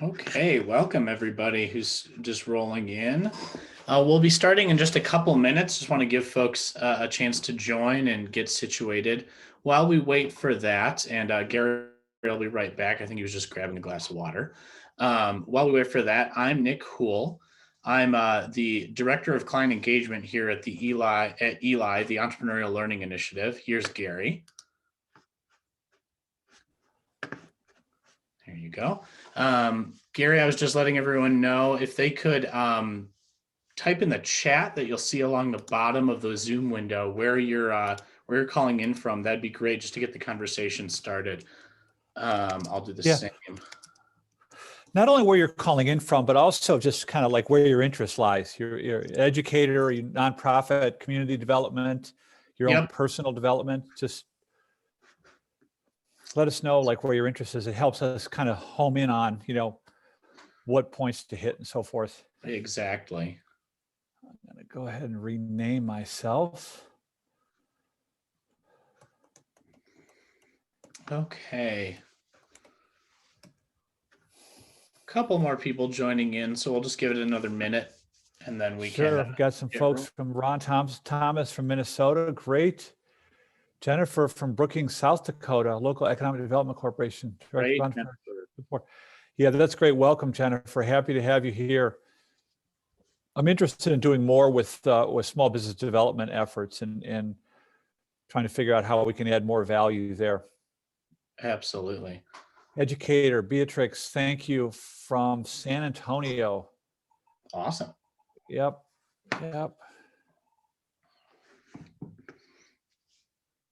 Okay, welcome everybody who's just rolling in. We'll be starting in just a couple minutes. Just want to give folks a chance to join and get situated. While we wait for that, and Gary will be right back. I think he was just grabbing a glass of water. While we wait for that, I'm Nick Hool. I'm the Director of Client Engagement here at the Eli, the Entrepreneurial Learning Initiative. Here's Gary. There you go. Gary, I was just letting everyone know if they could type in the chat that you'll see along the bottom of the Zoom window where you're calling in from. That'd be great just to get the conversation started. I'll do the same. Not only where you're calling in from, but also just kind of like where your interest lies. You're educator, your nonprofit, community development, your own personal development. Just let us know like where your interest is. It helps us kind of home in on, what points to hit and so forth. Exactly. I'm going to go ahead and rename myself. Okay. A couple more people joining in, so we'll just give it another minute and then we can. Sure, we've got some folks from Ron Thomas from Minnesota. Great. Jennifer from Brookings, South Dakota, Local Economic Development Corporation. Great. Yeah, that's great. Welcome, Jennifer. Happy to have you here. I'm interested in doing more with small business development efforts and trying to figure out how we can add more value there. Absolutely. Educator Beatrix, thank you, from San Antonio. Awesome. Yep.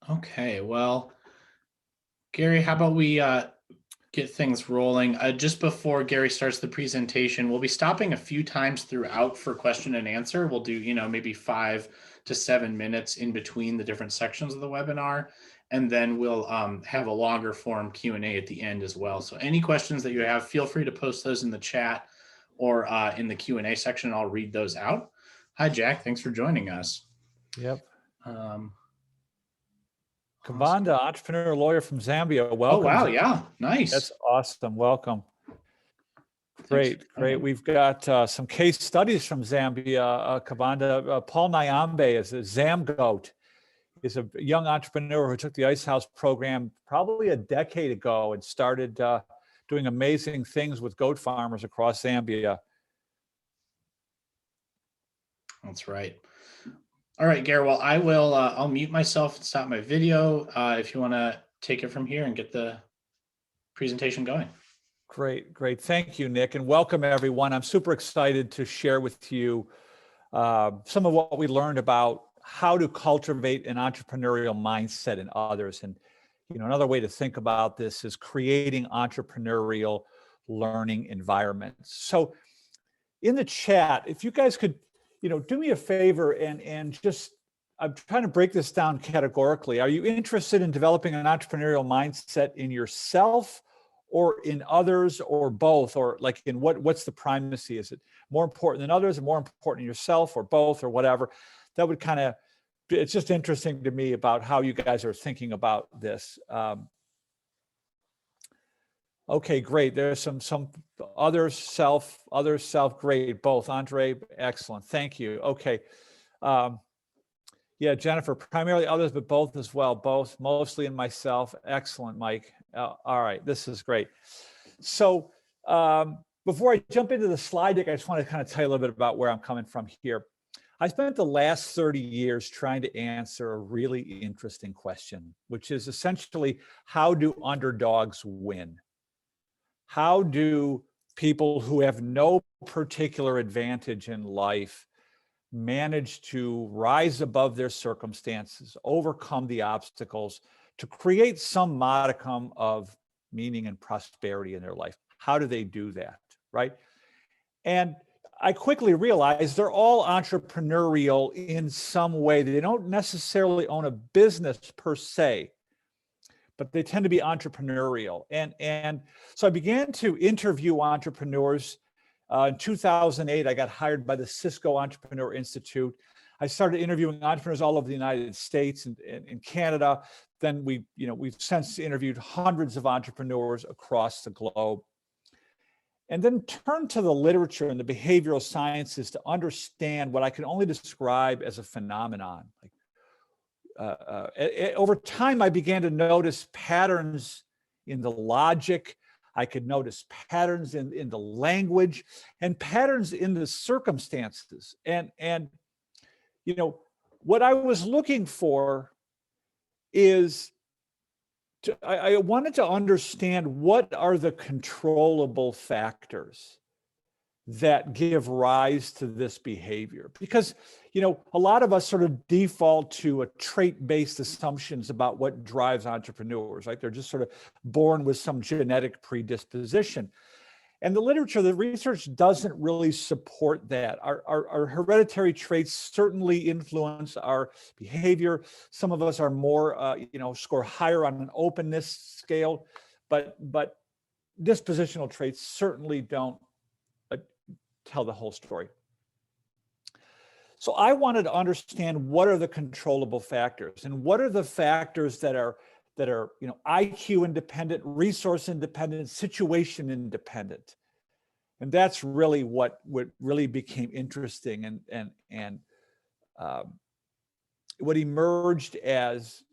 Okay, well, Gary, how about we get things rolling? Just before Gary starts the presentation, we'll be stopping a few times throughout for question and answer. We'll do, maybe 5 to 7 minutes in between the different sections of the webinar. And then we'll have a longer form Q&A at the end as well. So any questions that you have, feel free to post those in the chat or in the Q&A section. I'll read those out. Hi, Jack. Thanks for joining us. Yep. Kabanda, entrepreneur lawyer from Zambia. Welcome. Oh, wow. Yeah. Nice. That's awesome. Welcome. Great. We've got some case studies from Zambia. Kabanda, Paul Nyambe is a Zamgoat. Is a young entrepreneur who took the Ice House program probably a decade ago and started doing amazing things with goat farmers across Zambia. That's right. All right, Gary. Well, I'll mute myself and stop my video if you want to take it from here and get the presentation going. Great. Thank you, Nick, and welcome everyone. I'm super excited to share with you some of what we learned about how to cultivate an entrepreneurial mindset in others. And, another way to think about this is creating entrepreneurial learning environments. So in the chat, if you guys could, do me a favor and just, I'm trying to break this down categorically. Are you interested in developing an entrepreneurial mindset in yourself or in others or both? Or like in what's the primacy? Is it more important than others or more important in yourself or both or whatever? That would kind of, it's just interesting to me about how you guys are thinking about this. Okay, great. There's some others, self, great, both. Andre, excellent. Thank you. Okay. Yeah, Jennifer, primarily others, but both as well. Both, mostly in myself. Excellent, Mike. All right, this is great. So before I jump into the slide deck, I just want to kind of tell you a little bit about where I'm coming from here. I spent the last 30 years trying to answer a really interesting question, which is essentially, how do underdogs win? How do people who have no particular advantage in life manage to rise above their circumstances, overcome the obstacles, to create some modicum of meaning and prosperity in their life? How do they do that, right? And I quickly realized they're all entrepreneurial in some way. They don't necessarily own a business per se, but they tend to be entrepreneurial. And so I began to interview entrepreneurs. In 2008, I got hired by the Cisco Entrepreneur Institute. I started interviewing entrepreneurs all over the United States and in Canada. Then we've since interviewed hundreds of entrepreneurs across the globe. and then turn to the literature and the behavioral sciences to understand what I can only describe as a phenomenon. Over time, I began to notice patterns in the logic. I could notice patterns in the language and patterns in the circumstances. And you know, what I was looking for is I wanted to understand what are the controllable factors that give rise to this behavior. Because, you know, a lot of us sort of default to a trait-based assumptions about what drives entrepreneurs, right? They're just sort of born with some genetic predisposition. And the literature, the research doesn't really support that. Our hereditary traits certainly influence our behavior. Some of us are more, you know, score higher on an openness scale, but dispositional traits certainly don't tell the whole story. So I wanted to understand what are the controllable factors and what are the factors that are, you know, IQ independent, resource independent, situation independent. And that's really what really became interesting and what emerged as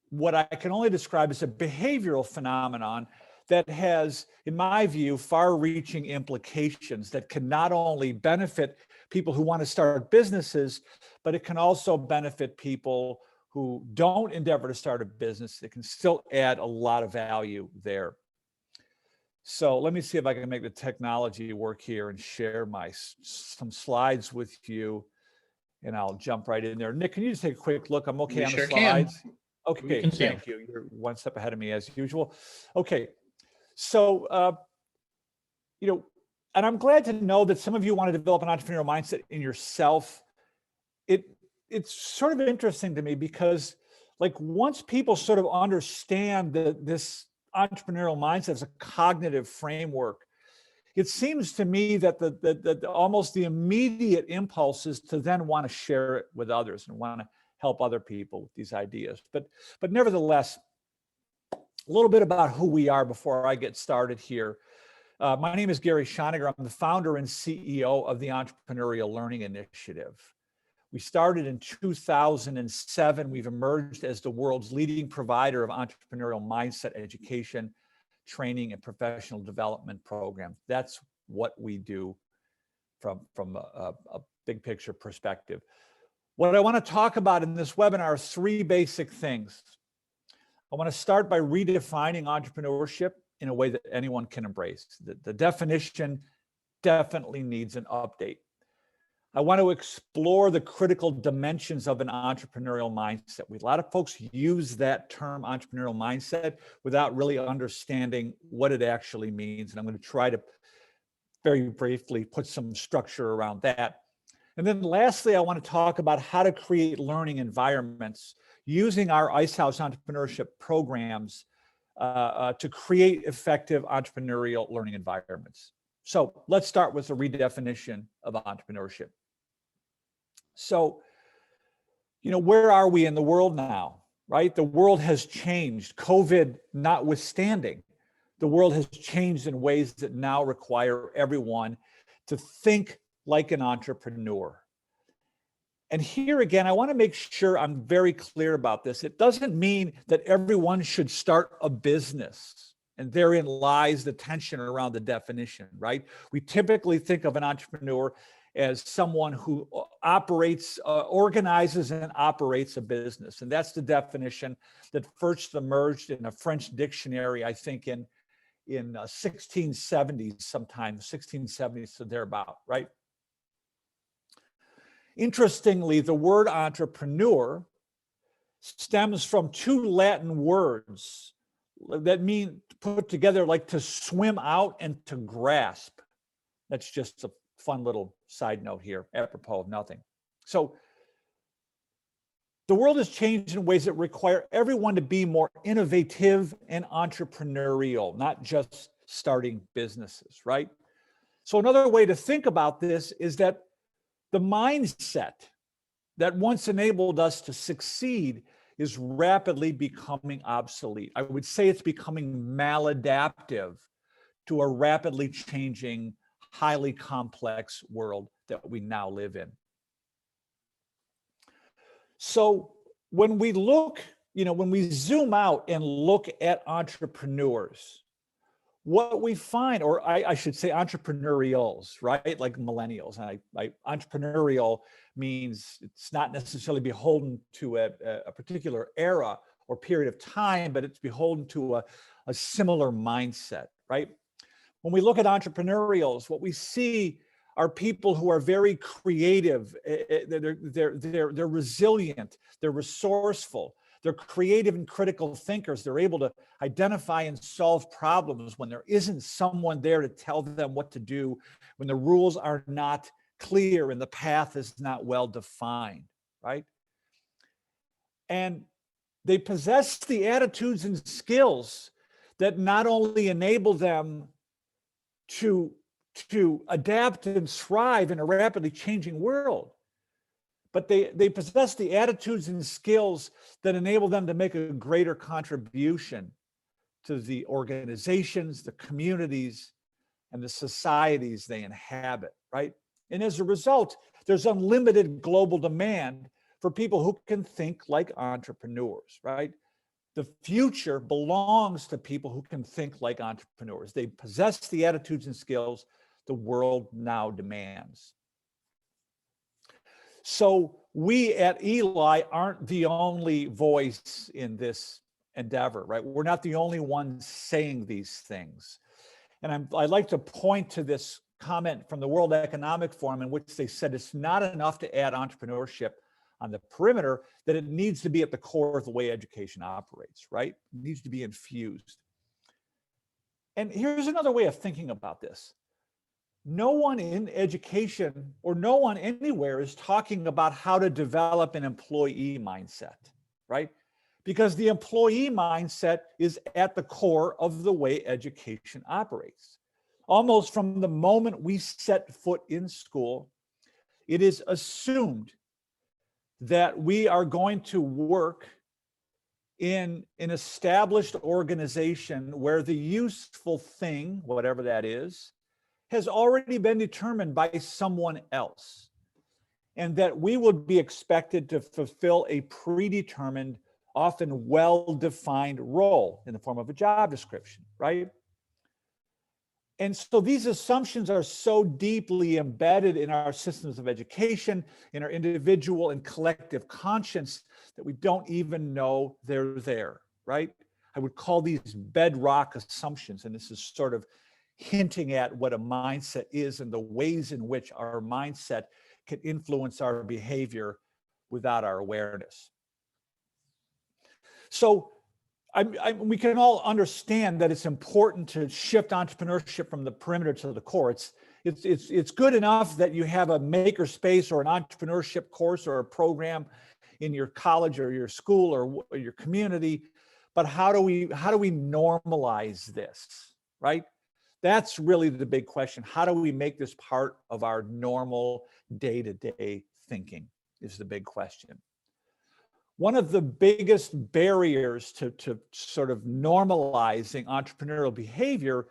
what I can only describe as a behavioral phenomenon that has, in my view, far-reaching implications that can not only benefit people who want to start businesses, but it can also benefit people who don't endeavor to start a business. It can still add a lot of value there. So let me see if I can make the technology work here and share some slides with you, and I'll jump right in there. Nick, can you just take a quick look? I'm okay on the slides. Okay, thank you. You're one step ahead of me as usual. Okay, so you know, and I'm glad to know that some of you want to develop an entrepreneurial mindset in yourself. It's sort of interesting to me because, like, once people sort of understand this entrepreneurial mindset as a cognitive framework, it seems to me that the almost the immediate impulse is to then want to share it with others and want to help other people with these ideas. But nevertheless, a little bit about who we are before I get started here. My name is Gary Schoeniger. I'm the founder and CEO of the Entrepreneurial Learning Initiative. We started in 2007. We've emerged as the world's leading provider of entrepreneurial mindset education, training, and professional development programs. That's what we do from a big picture perspective. What I want to talk about in this webinar are three basic things. I want to start by redefining entrepreneurship in a way that anyone can embrace. The definition definitely needs an update. I want to explore the critical dimensions of an entrepreneurial mindset. A lot of folks use that term entrepreneurial mindset without really understanding what it actually means. And I'm going to try to very briefly put some structure around that. And then lastly, I want to talk about how to create learning environments using our Ice House Entrepreneurship Programs to create effective entrepreneurial learning environments. So let's start with the redefinition of entrepreneurship. So, you know, where are we in the world now, right? The world has changed, COVID notwithstanding. The world has changed in ways that now require everyone to think like an entrepreneur. And here again, I want to make sure I'm very clear about this. It doesn't mean that everyone should start a business. And therein lies the tension around the definition, right? We typically think of an entrepreneur as someone who operates, organizes and operates a business. And that's the definition that first emerged in a French dictionary, I think in 1670s, sometime 1670s to thereabout, right? Interestingly, the word entrepreneur stems from two Latin words that mean put together like to swim out and to grasp. That's just a fun little side note here, apropos of nothing. So the world has changed in ways that require everyone to be more innovative and entrepreneurial, not just starting businesses, right? So another way to think about this is that the mindset that once enabled us to succeed is rapidly becoming obsolete. I would say it's becoming maladaptive to a rapidly changing, highly complex world that we now live in. So when we look, when we zoom out and look at entrepreneurs, what we find, or I should say entrepreneurials, right? Like millennials. And entrepreneurial means it's not necessarily beholden to a particular era or period of time, but it's beholden to a similar mindset, right? When we look at entrepreneurials, what we see are people who are very creative. They're resilient. They're resourceful. They're creative and critical thinkers. They're able to identify and solve problems when there isn't someone there to tell them what to do, when the rules are not clear and the path is not well defined, right? And they possess the attitudes and skills that not only enable them to adapt and thrive in a rapidly changing world, but they possess the attitudes and skills that enable them to make a greater contribution to the organizations, the communities, and the societies they inhabit, right? And as a result, there's unlimited global demand for people who can think like entrepreneurs, right? The future belongs to people who can think like entrepreneurs. They possess the attitudes and skills the world now demands. So we at Eli aren't the only voice in this endeavor, right? We're not the only ones saying these things. And I'd like to point to this comment from the World Economic Forum in which they said it's not enough to add entrepreneurship on the perimeter, that it needs to be at the core of the way education operates, right? It needs to be infused. And here's another way of thinking about this. No one in education or no one anywhere is talking about how to develop an employee mindset, right? Because the employee mindset is at the core of the way education operates. Almost from the moment we set foot in school, it is assumed that we are going to work in an established organization where the useful thing, whatever that is, has already been determined by someone else, and that we would be expected to fulfill a predetermined, often well-defined role in the form of a job description, right? And so these assumptions are so deeply embedded in our systems of education, in our individual and collective conscience, that we don't even know they're there, right? I would call these bedrock assumptions, and this is sort of hinting at what a mindset is and the ways in which our mindset can influence our behavior without our awareness. So we can all understand that it's important to shift entrepreneurship from the perimeter to the core. It's good enough that you have a makerspace or an entrepreneurship course or a program in your college or your school or your community, but how do we normalize this, right? That's really the big question. How do we make this part of our normal day-to-day thinking is the big question. One of the biggest barriers to sort of normalizing entrepreneurial behavior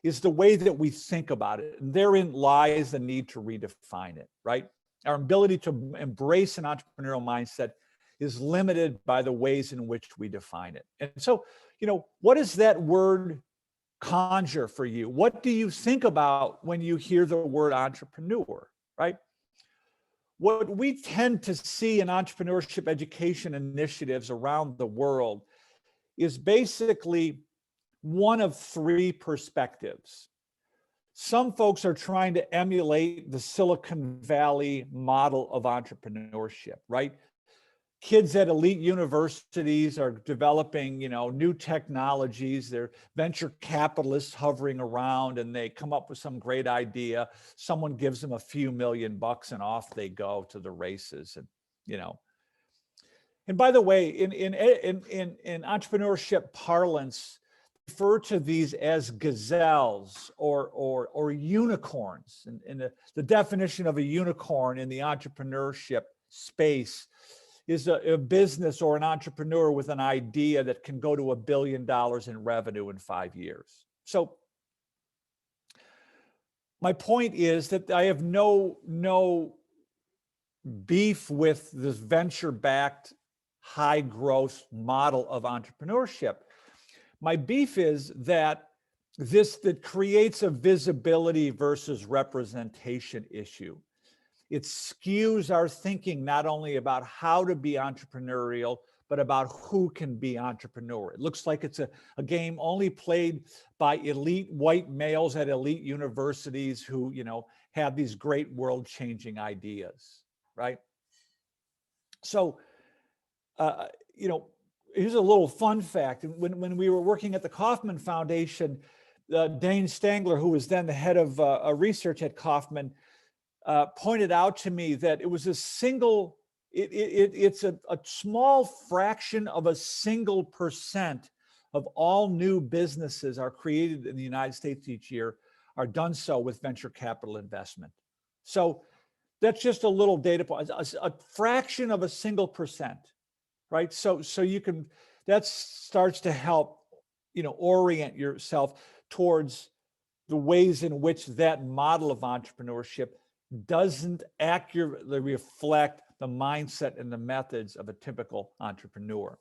is the way that we think about it. And therein lies the need to redefine it, right? Our ability to embrace an entrepreneurial mindset is limited by the ways in which we define it. And so, what does that word conjure for you? What do you think about when you hear the word entrepreneur, right? What we tend to see in entrepreneurship education initiatives around the world is basically one of three perspectives. Some folks are trying to emulate the Silicon Valley model of entrepreneurship, right? Kids at elite universities are developing, new technologies. They're venture capitalists hovering around, and they come up with some great idea. Someone gives them a few $1 million and off they go to the races. And And by the way, in entrepreneurship parlance, refer to these as gazelles or unicorns. And the definition of a unicorn in the entrepreneurship space is a business or an entrepreneur with an idea that can go to $1 billion in revenue in 5 years. So my point is that I have no beef with this venture-backed high growth model of entrepreneurship. My beef is that that creates a visibility versus representation issue. It skews our thinking not only about how to be entrepreneurial, but about who can be entrepreneur. It looks like it's a game only played by elite white males at elite universities who, have these great world-changing ideas, right? So, here's a little fun fact. When we were working at the Kauffman Foundation, Dane Stangler, who was then the head of research at Kauffman, pointed out to me that it was it's a small fraction of a single percent of all new businesses are created in the United States each year are done so with venture capital investment. So that's just a little data point, a fraction of a single percent, right? So that starts to help, orient yourself towards the ways in which that model of entrepreneurship doesn't accurately reflect the mindset and the methods of a typical entrepreneur.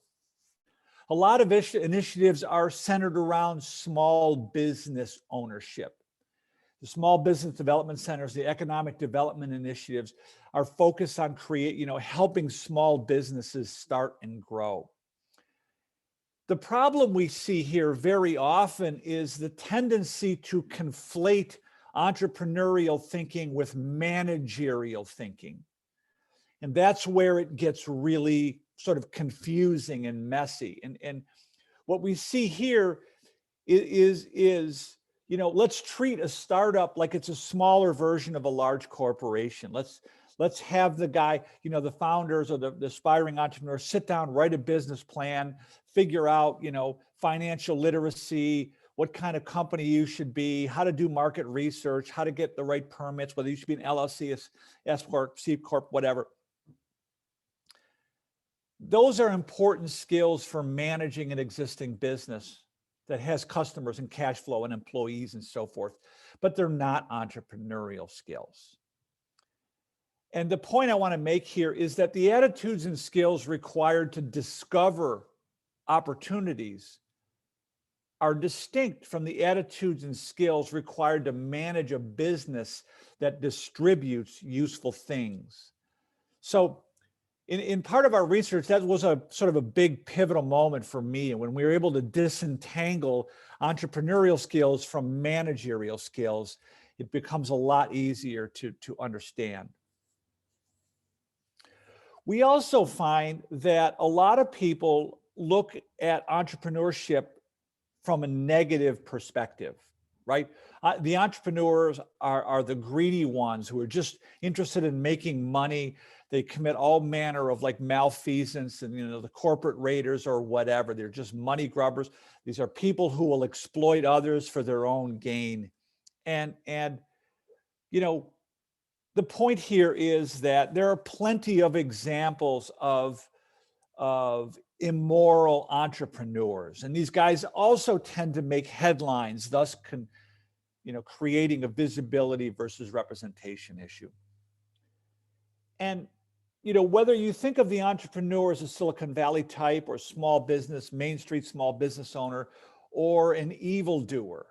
A lot of initiatives are centered around small business ownership. The small business development centers, the economic development initiatives are focused on helping small businesses start and grow. The problem we see here very often is the tendency to conflate entrepreneurial thinking with managerial thinking. And that's where it gets really sort of confusing and messy. And what we see here is let's treat a startup like it's a smaller version of a large corporation. Let's have the guy, the founders or the aspiring entrepreneurs sit down, write a business plan, figure out, financial literacy, what kind of company you should be, how to do market research, how to get the right permits, whether you should be an LLC, S Corp, C Corp, whatever. Those are important skills for managing an existing business that has customers and cash flow and employees and so forth, but they're not entrepreneurial skills. And the point I want to make here is that the attitudes and skills required to discover opportunities are distinct from the attitudes and skills required to manage a business that distributes useful things. So in part of our research, that was a sort of a big pivotal moment for me. And when we were able to disentangle entrepreneurial skills from managerial skills, it becomes a lot easier to understand. We also find that a lot of people look at entrepreneurship from a negative perspective, right? The entrepreneurs are the greedy ones who are just interested in making money. They commit all manner of malfeasance and, the corporate raiders or whatever. They're just money grubbers. These are people who will exploit others for their own gain. And the point here is that there are plenty of examples of immoral entrepreneurs. And these guys also tend to make headlines, thus creating a visibility versus representation issue. And, whether you think of the entrepreneur as a Silicon Valley type or small business, Main Street small business owner, or an evildoer,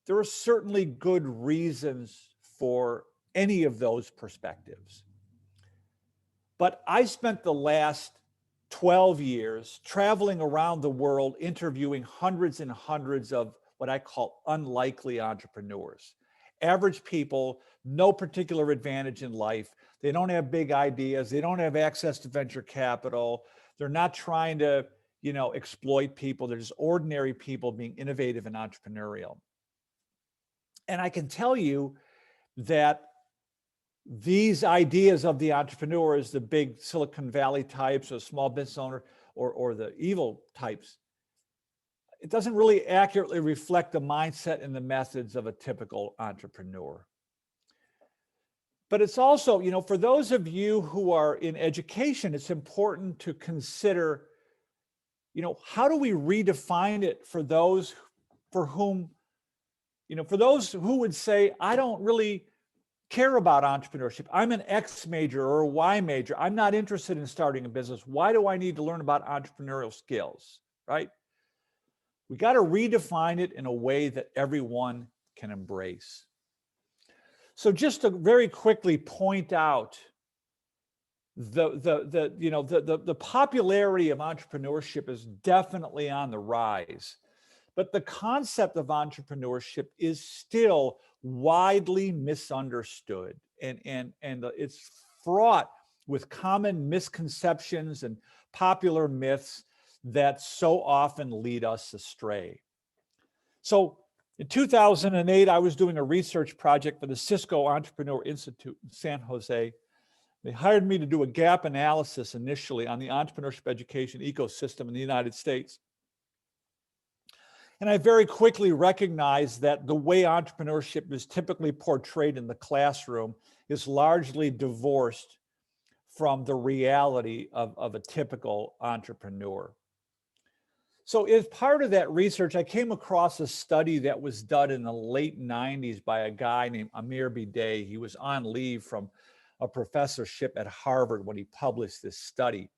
there are certainly good reasons for any of those perspectives. But I spent the last 12 years traveling around the world, interviewing hundreds and hundreds of what I call unlikely entrepreneurs. Average people, no particular advantage in life. They don't have big ideas. They don't have access to venture capital. They're not trying to, exploit people. They're just ordinary people being innovative and entrepreneurial. And I can tell you that these ideas of the entrepreneurs, the big Silicon Valley types, or small business owner, or the evil types, it doesn't really accurately reflect the mindset and the methods of a typical entrepreneur. But it's also, for those of you who are in education, it's important to consider, how do we redefine it for those for whom for those who would say, I don't really care about entrepreneurship. I'm an X major or a Y major. I'm not interested in starting a business. Why do I need to learn about entrepreneurial skills, right? We got to redefine it in a way that everyone can embrace. So just to very quickly point out the popularity of entrepreneurship is definitely on the rise, but the concept of entrepreneurship is still widely misunderstood, and it's fraught with common misconceptions and popular myths that so often lead us astray. So in 2008, I was doing a research project for the Cisco Entrepreneur Institute in San Jose. They hired me to do a gap analysis initially on the entrepreneurship education ecosystem in the United States. And I very quickly recognized that the way entrepreneurship is typically portrayed in the classroom is largely divorced from the reality of a typical entrepreneur. So as part of that research, I came across a study that was done in the late 90s by a guy named Amir Bidet. He was on leave from a professorship at Harvard when he published this study.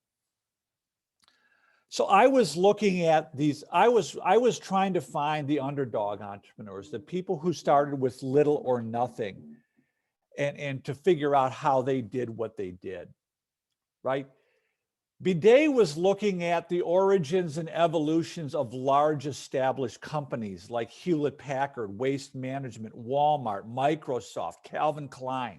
So I was looking at these, I was trying to find the underdog entrepreneurs, the people who started with little or nothing, and to figure out how they did what they did, right? Bidet was looking at the origins and evolutions of large established companies like Hewlett-Packard, Waste Management, Walmart, Microsoft, Calvin Klein.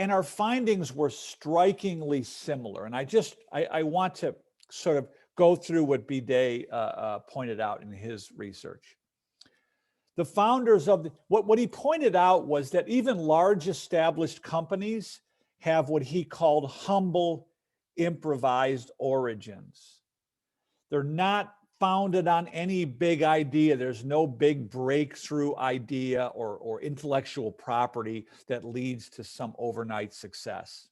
And our findings were strikingly similar. And I want to sort of go through what Bidet pointed out in his research. The founders of what he pointed out was that even large established companies have what he called humble, improvised origins. They're not founded on any big idea. There's no big breakthrough idea or intellectual property that leads to some overnight success.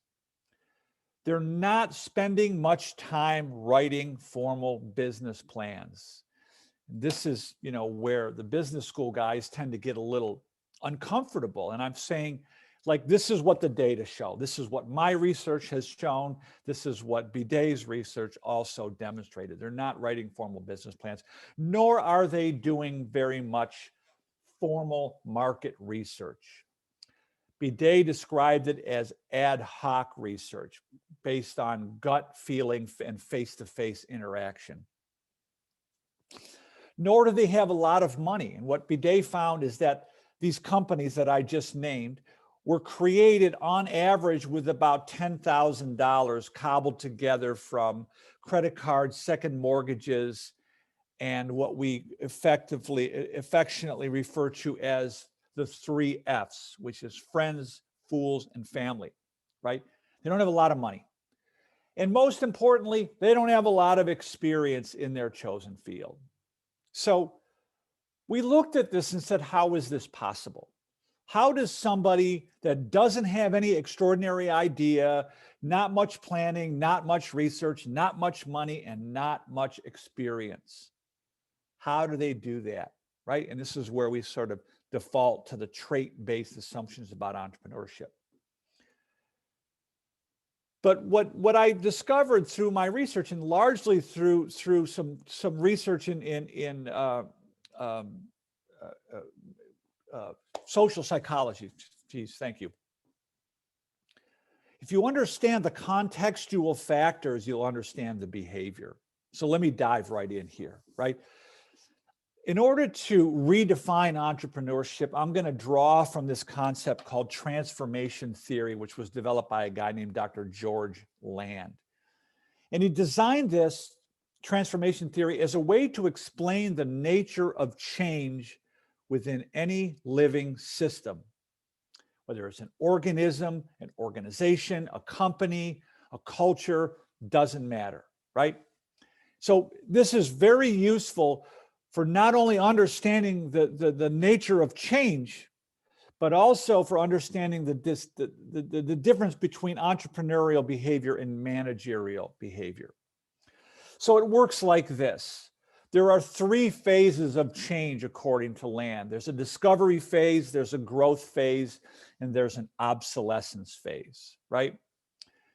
They're not spending much time writing formal business plans. This is, where the business school guys tend to get a little uncomfortable. And I'm saying, like, this is what the data show. This is what my research has shown. This is what Bidet's research also demonstrated. They're not writing formal business plans, nor are they doing very much formal market research. Bidet described it as ad hoc research based on gut feeling and face-to-face interaction. Nor do they have a lot of money. And what Bidet found is that these companies that I just named were created on average with about $10,000 cobbled together from credit cards, second mortgages, and what we affectionately refer to as the 3 F's, which is friends, fools, and family, right? They don't have a lot of money. And most importantly, they don't have a lot of experience in their chosen field. So we looked at this and said, how is this possible? How does somebody that doesn't have any extraordinary idea, not much planning, not much research, not much money, and not much experience, how do they do that, right? And this is where we sort of default to the trait-based assumptions about entrepreneurship. But what I discovered through my research, and largely through some research in social psychology. Geez, thank you. If you understand the contextual factors, you'll understand the behavior. So let me dive right in here, right? In order to redefine entrepreneurship, I'm going to draw from this concept called transformation theory, which was developed by a guy named Dr. George Land. And he designed this transformation theory as a way to explain the nature of change within any living system, whether it's an organism, an organization, a company, a culture, doesn't matter, right? So this is very useful for not only understanding the nature of change, but also for understanding the difference between entrepreneurial behavior and managerial behavior. So it works like this. There are three phases of change according to land. There's a discovery phase, there's a growth phase, and there's an obsolescence phase, right?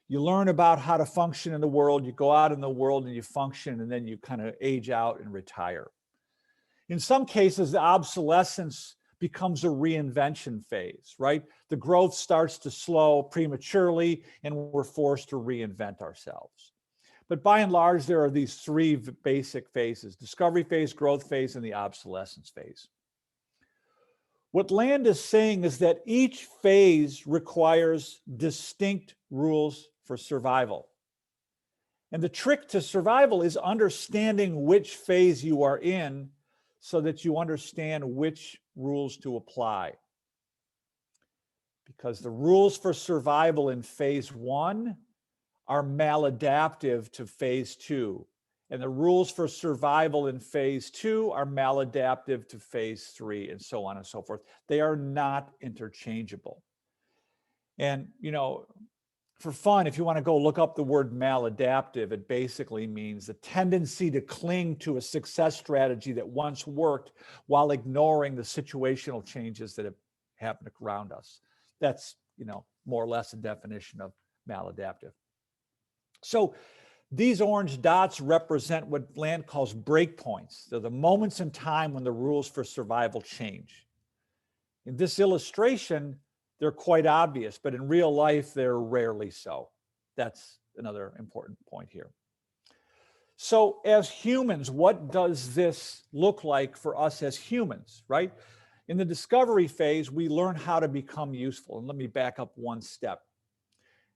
You learn about how to function in the world, you go out in the world and you function, and then you kind of age out and retire. In some cases, the obsolescence becomes a reinvention phase, right? The growth starts to slow prematurely and we're forced to reinvent ourselves. But by and large, there are these three basic phases: discovery phase, growth phase, and the obsolescence phase. What Land is saying is that each phase requires distinct rules for survival. And the trick to survival is understanding which phase you are in so that you understand which rules to apply. Because the rules for survival in phase 1 are maladaptive to phase 2. And the rules for survival in phase 2 are maladaptive to phase 3, and so on and so forth. They are not interchangeable. And, you know, for fun, if you want to go look up the word maladaptive, it basically means the tendency to cling to a success strategy that once worked while ignoring the situational changes that have happened around us. That's, you know, more or less a definition of maladaptive. So these orange dots represent what Land calls breakpoints. They're the moments in time when the rules for survival change. In this illustration, they're quite obvious, but in real life, they're rarely so. That's another important point here. So as humans, what does this look like for us as humans, right? In the discovery phase, we learn how to become useful. And let me back up one step.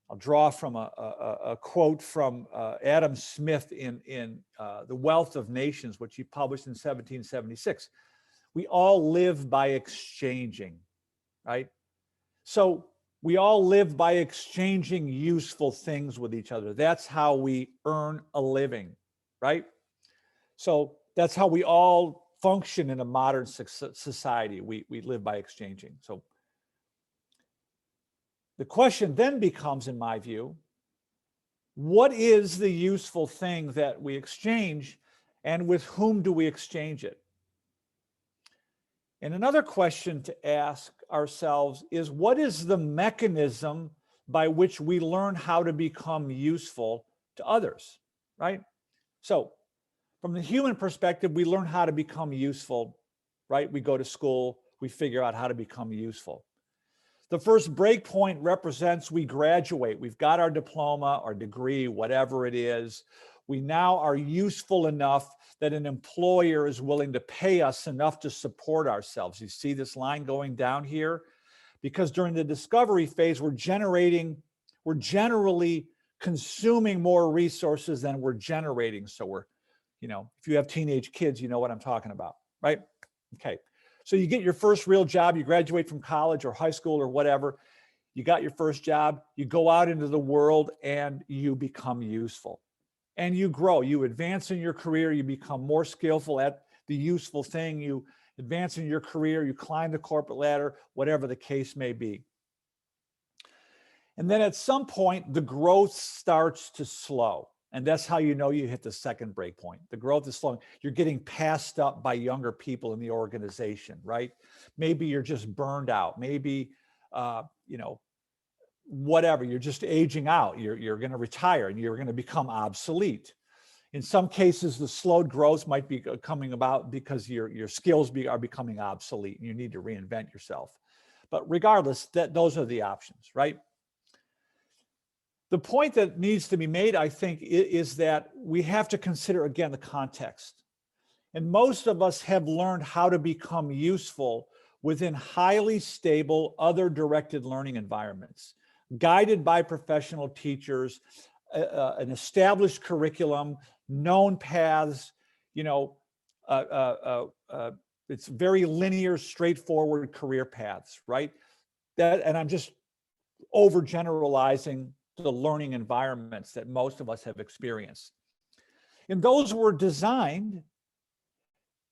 I'll draw from a quote from Adam Smith in The Wealth of Nations, which he published in 1776. We all live by exchanging, right? So we all live by exchanging useful things with each other. That's how we earn a living, right? So that's how we all function in a modern society. We live by exchanging. So the question then becomes, in my view, what is the useful thing that we exchange, and with whom do we exchange it? And another question to ask ourselves is, what is the mechanism by which we learn how to become useful to others, right? So from the human perspective, we learn how to become useful, right? We go to school, we figure out how to become useful. The first break point represents we graduate. We've got our diploma, our degree, whatever it is. We now are useful enough that an employer is willing to pay us enough to support ourselves. You see this line going down here? Because during the discovery phase, we're generally consuming more resources than we're generating. So we're, you know, if you have teenage kids, you know what I'm talking about, right? Okay. So you get your first real job, you graduate from college or high school or whatever, you got your first job, you go out into the world and you become useful. And you grow, you advance in your career, you become more skillful at the useful thing, you advance in your career, you climb the corporate ladder, whatever the case may be. And then at some point, the growth starts to slow. And that's how you know you hit the second break point. The growth is slowing. You're getting passed up by younger people in the organization, right? Maybe you're just burned out. Maybe, you know, whatever, you're just aging out. You're going to retire and you're going to become obsolete. In some cases, the slowed growth might be coming about because your skills are becoming obsolete and you need to reinvent yourself. But regardless, those are the options, right? The point that needs to be made, I think, is that we have to consider, again, the context. And most of us have learned how to become useful within highly stable, other-directed learning environments, guided by professional teachers, an established curriculum, known paths, you know, it's very linear, straightforward career paths, right? And I'm just overgeneralizing the learning environments that most of us have experienced. And those were designed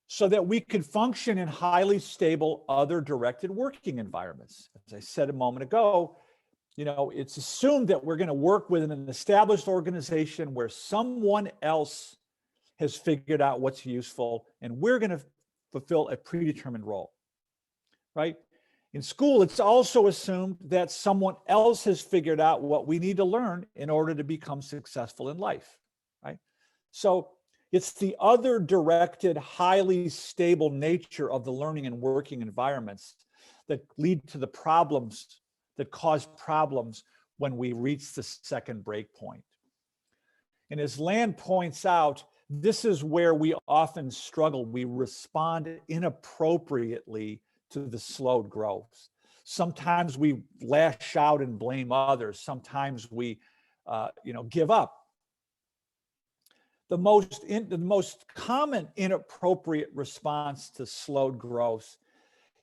so that we could function in highly stable, other-directed working environments. As I said a moment ago, you know, it's assumed that we're going to work within an established organization where someone else has figured out what's useful, and we're going to fulfill a predetermined role, right? In school, it's also assumed that someone else has figured out what we need to learn in order to become successful in life, right? So it's the other directed, highly stable nature of the learning and working environments that lead to the problems, that cause problems when we reach the second break point. And as Land points out, this is where we often struggle. We respond inappropriately to the slowed growth. Sometimes we lash out and blame others. Sometimes we, give up. The most common inappropriate response to slowed growth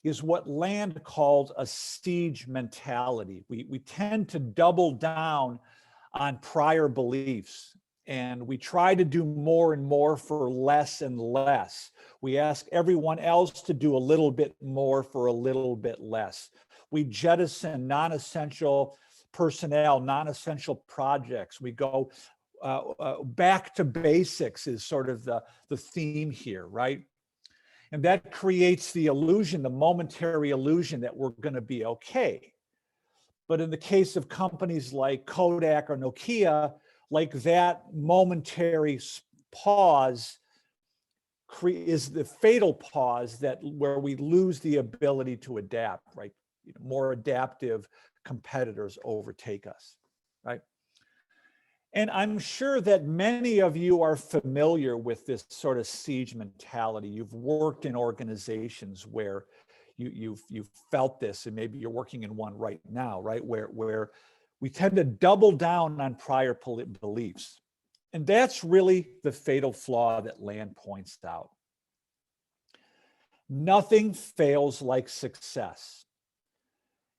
is what Land called a siege mentality. We tend to double down on prior beliefs, and we try to do more and more for less and less. We ask everyone else to do a little bit more for a little bit less. We jettison non-essential personnel, non-essential projects. We go back to basics is sort of the theme here, right? And that creates the illusion, the momentary illusion that we're going to be okay. But in the case of companies like Kodak or Nokia, like that momentary pause is the fatal pause where we lose the ability to adapt, right? More adaptive competitors overtake us, right? And I'm sure that many of you are familiar with this sort of siege mentality. You've worked in organizations where you've felt this, and maybe you're working in one right now, right? Where we tend to double down on prior beliefs. And that's really the fatal flaw that Land points out. Nothing fails like success.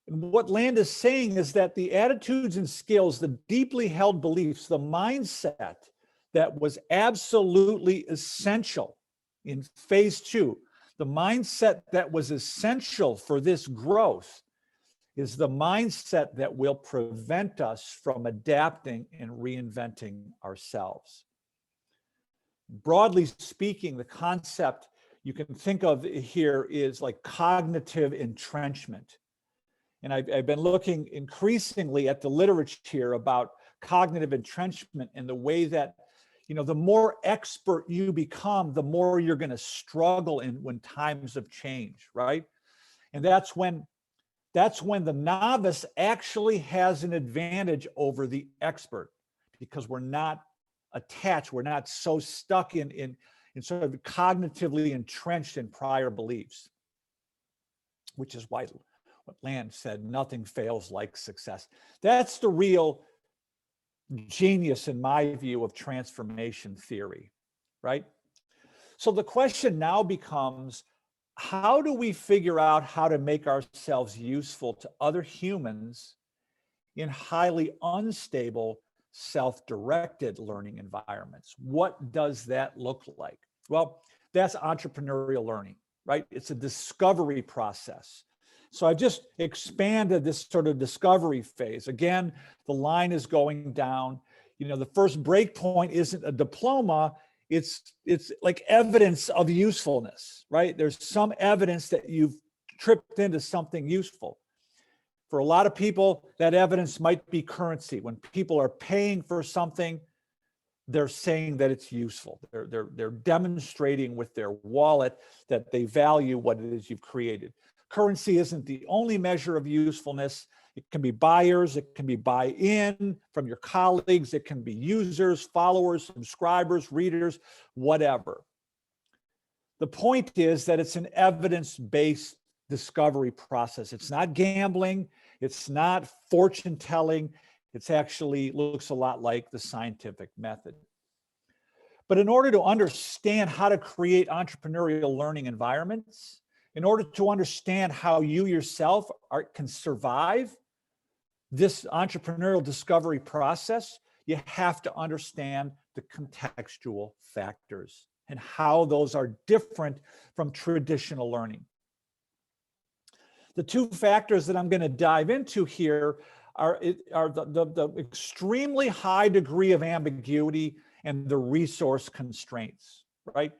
And what Land is saying is that the attitudes and skills, the deeply held beliefs, the mindset that was absolutely essential in phase 2, the mindset that was essential for this growth is the mindset that will prevent us from adapting and reinventing ourselves. Broadly speaking, the concept you can think of here is like cognitive entrenchment. And I've been looking increasingly at the literature about cognitive entrenchment and the way that, the more expert you become, the more you're going to struggle when times of change, right? And that's when the novice actually has an advantage over the expert, because we're not attached, we're not so stuck in sort of cognitively entrenched in prior beliefs, which is why what Land said, nothing fails like success. That's the real genius, in my view, of transformation theory, right? So the question now becomes, how do we figure out how to make ourselves useful to other humans in highly unstable, self-directed learning environments? What does that look like? Well, that's entrepreneurial learning, right? It's a discovery process. So I've just expanded this sort of discovery phase. Again, the line is going down. The first break point isn't a diploma. It's like evidence of usefulness, right? There's some evidence that you've tripped into something useful. For a lot of people, that evidence might be currency. When people are paying for something, they're saying that it's useful. They're demonstrating with their wallet that they value what it is you've created. Currency isn't the only measure of usefulness. It can be buyers, it can be buy-in from your colleagues, it can be users, followers, subscribers, readers, whatever. The point is that it's an evidence-based discovery process. It's not gambling, it's not fortune telling, it actually looks a lot like the scientific method. But in order to understand how to create entrepreneurial learning environments, in order to understand how you yourself can survive this entrepreneurial discovery process, you have to understand the contextual factors and how those are different from traditional learning. The two factors that I'm going to dive into here are the extremely high degree of ambiguity and the resource constraints, right?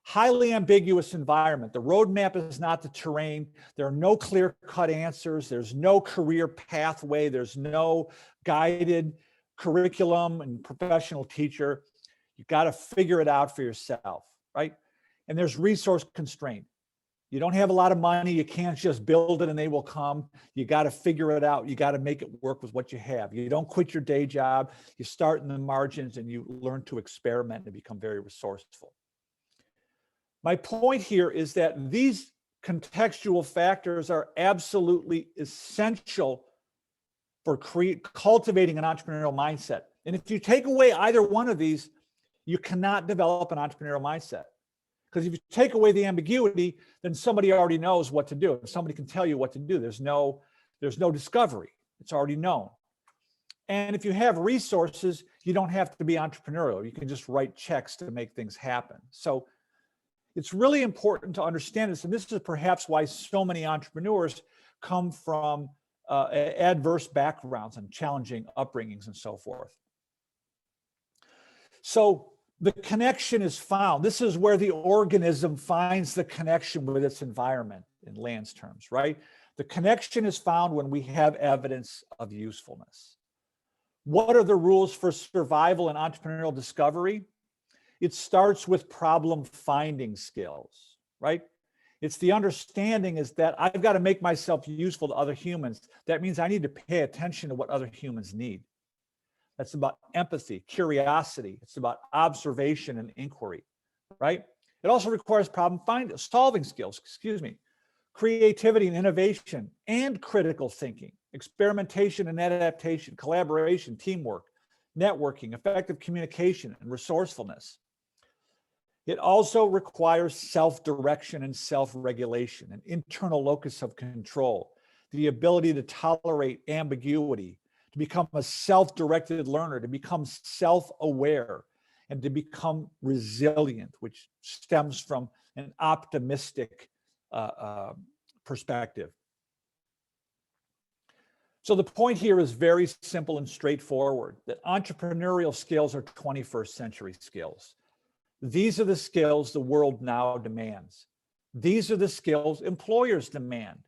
Highly ambiguous environment. The roadmap is not the terrain. There are no clear-cut answers. There's no career pathway. There's no guided curriculum and professional teacher. You got to figure it out for yourself, right? And there's resource constraint. You don't have a lot of money. You can't just build it and they will come. You got to figure it out. You got to make it work with what you have. You don't quit your day job. You start in the margins and you learn to experiment and become very resourceful. My point here is that these contextual factors are absolutely essential for cultivating an entrepreneurial mindset. And if you take away either one of these, you cannot develop an entrepreneurial mindset. Because if you take away the ambiguity, then somebody already knows what to do. Somebody can tell you what to do. There's no discovery. It's already known. And if you have resources, you don't have to be entrepreneurial. You can just write checks to make things happen. So it's really important to understand this. And this is perhaps why so many entrepreneurs come from adverse backgrounds and challenging upbringings and so forth. So the connection is found. This is where the organism finds the connection with its environment in Land's terms, right? The connection is found when we have evidence of usefulness. What are the rules for survival and entrepreneurial discovery? It starts with problem finding skills, right? It's the understanding is that I've got to make myself useful to other humans. That means I need to pay attention to what other humans need. That's about empathy, curiosity. It's about observation and inquiry, right? It also requires solving skills, creativity and innovation and critical thinking, experimentation and adaptation, collaboration, teamwork, networking, effective communication, and resourcefulness. It also requires self-direction and self-regulation, an internal locus of control, the ability to tolerate ambiguity, to become a self-directed learner, to become self-aware, and to become resilient, which stems from an optimistic perspective. So the point here is very simple and straightforward, that entrepreneurial skills are 21st century skills. These are the skills the world now demands. These are the skills employers demand.